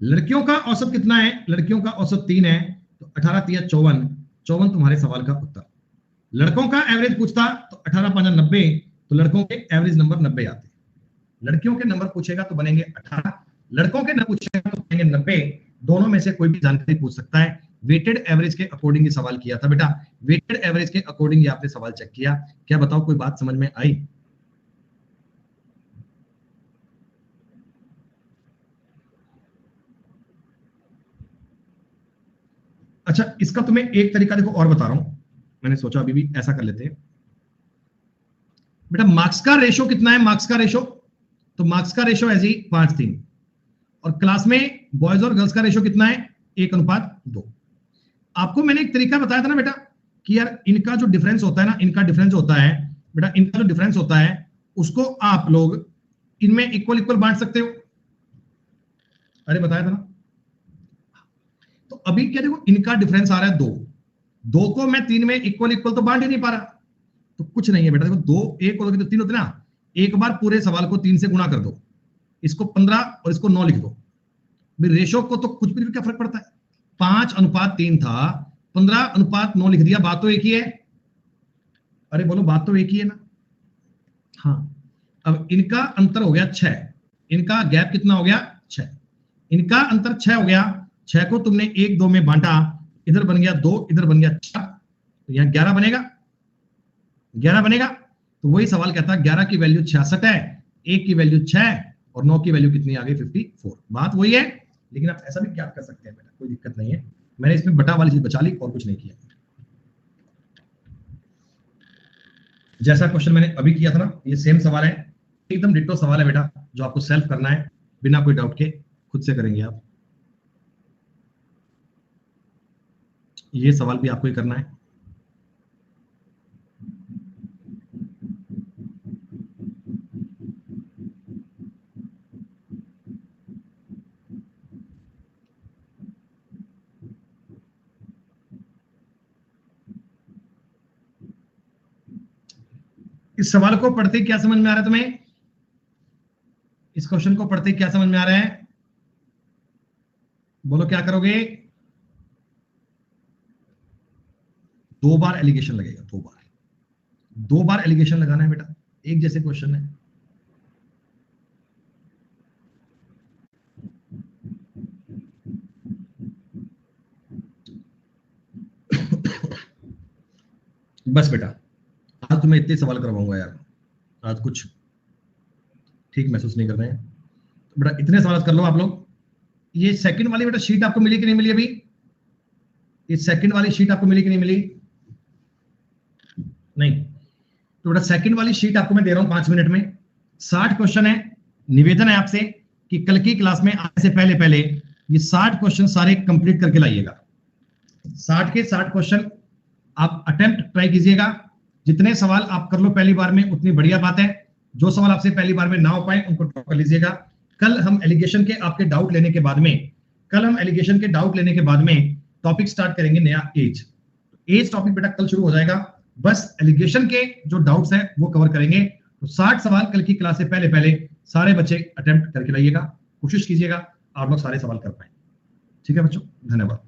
लड़कियों का औसत कितना है? लड़कियों का औसत 3 है, तो 18 तिया 54, 54 तुम्हारे सवाल का उत्तर। लड़कों का एवरेज पूछता तो 18×5 90, तो लड़कों के एवरेज नंबर 90 आते। लड़कियों के नंबर पूछेगा तो बनेंगे 18, लड़कों के नंबर पूछेगा तो बनेंगे 90। दोनों में से कोई भी जानकारी पूछ सकता है। वेटेड एवरेज के अकॉर्डिंग सवाल किया था बेटा, वेटेड एवरेज के अकॉर्डिंग आपने सवाल चेक किया। क्या बताओ कोई बात समझ में आई? अच्छा इसका तुम्हें एक तरीका देखो और बता रहा हूं, मैंने सोचा अभी भी ऐसा कर लेते हैं बेटा। मार्क्स का रेशो कितना है? मार्क्स का रेशो, तो मार्क्स का रेशो ऐसे ही 5:3, और क्लास में बॉयज और गर्ल्स का रेशो कितना है? 1:2। आपको मैंने एक तरीका बताया था ना बेटा कि यार इनका जो डिफरेंस होता है ना, इनका डिफरेंस होता है बेटा, इनका जो डिफरेंस होता है उसको आप लोग इनमें इक्वल इक्वल बांट सकते हो। अरे बताया था ना। तो अभी क्या देखो, इनका डिफरेंस आ रहा है 2, 2 को मैं 3 में इक्वल इक्वल तो बांट ही नहीं पा रहा। तो कुछ नहीं है बेटा, देखो 2 1 और 2 तो 3 होते ना। एक बार पूरे सवाल को 3 से गुणा कर दो, इसको 15 और इसको 9 लिख दो। रेशो को तो कुछ भी क्या फर्क पड़ता है? 5:3 था, 15:9 लिख दिया, बात तो एक ही है। अरे बोलो बात तो एक ही है ना। हाँ, अब इनका अंतर हो गया 6, इनका गैप कितना हो गया? 6, इनका अंतर 6 हो गया। 6 को तुमने 1 2 में बांटा, इधर बन गया 2, इधर बन गया 4, तो यहां 11 बनेगा। 11 बनेगा, तो वही सवाल कहता है 11 की वैल्यू 66 है, 1 की वैल्यू 6 और 9 की वैल्यू कितनी आ गई? 54। बात वही है, लेकिन आप ऐसा भी ज्ञात कर सकते हैं बेटा, कोई दिक्कत नहीं है। मैंने इसमें बटा वाली चीज बचा ली और कुछ नहीं किया। जैसा क्वेश्चन मैंने अभी किया था ना, ये सेम सवाल है, एकदम डिट्टो सवाल है बेटा, जो आपको सेल्फ करना है बिना कोई डाउट के, खुद से करेंगे आप। ये सवाल भी आपको ही करना है। इस सवाल को पढ़ते क्या समझ में आ रहा है तुम्हें? इस क्वेश्चन को पढ़ते क्या समझ में आ रहा है? बोलो क्या करोगे? 2 बार एलिगेशन लगेगा, 2 बार, 2 बार एलिगेशन लगाना है बेटा, एक जैसे क्वेश्चन है। बस बेटा आज तुम्हें इतने सवाल करवाऊंगा यार, आज कुछ ठीक महसूस नहीं कर रहे हैं तो बेटा इतने सवाल कर लो आप लोग। ये सेकंड वाली बेटा शीट आपको मिली कि नहीं मिली अभी? ये सेकंड वाली शीट आपको मिली कि नहीं मिली? नहीं, तो बेटा सेकंड वाली शीट आपको मैं दे रहा हूं 5 मिनट में। 60 क्वेश्चन है। निवेदन है आपसे कि कल की क्लास में आने से पहले पहले ये 60 क्वेश्चन सारे कंप्लीट करके लाइएगा। 60 के 60 क्वेश्चन आप अटेम्प्ट ट्राई कीजिएगा। जितने सवाल आप कर लो पहली बार में उतनी बढ़िया बात है। जो सवाल आपसे पहली बार में ना हो पाए उनको ड्रॉप कर लीजिएगा। कल हम एलिगेशन के आपके डाउट लेने के बाद में टॉपिक स्टार्ट करेंगे नया एज टॉपिक बेटा कल शुरू हो जाएगा। बस एलिगेशन के जो डाउट्स हैं वो कवर करेंगे। तो 60 सवाल कल की क्लास से पहले सारे बच्चे अटेम्प्ट करके लाइएगा, कोशिश कीजिएगा आप लोग सारे सवाल कर पाए। ठीक है बच्चों, धन्यवाद।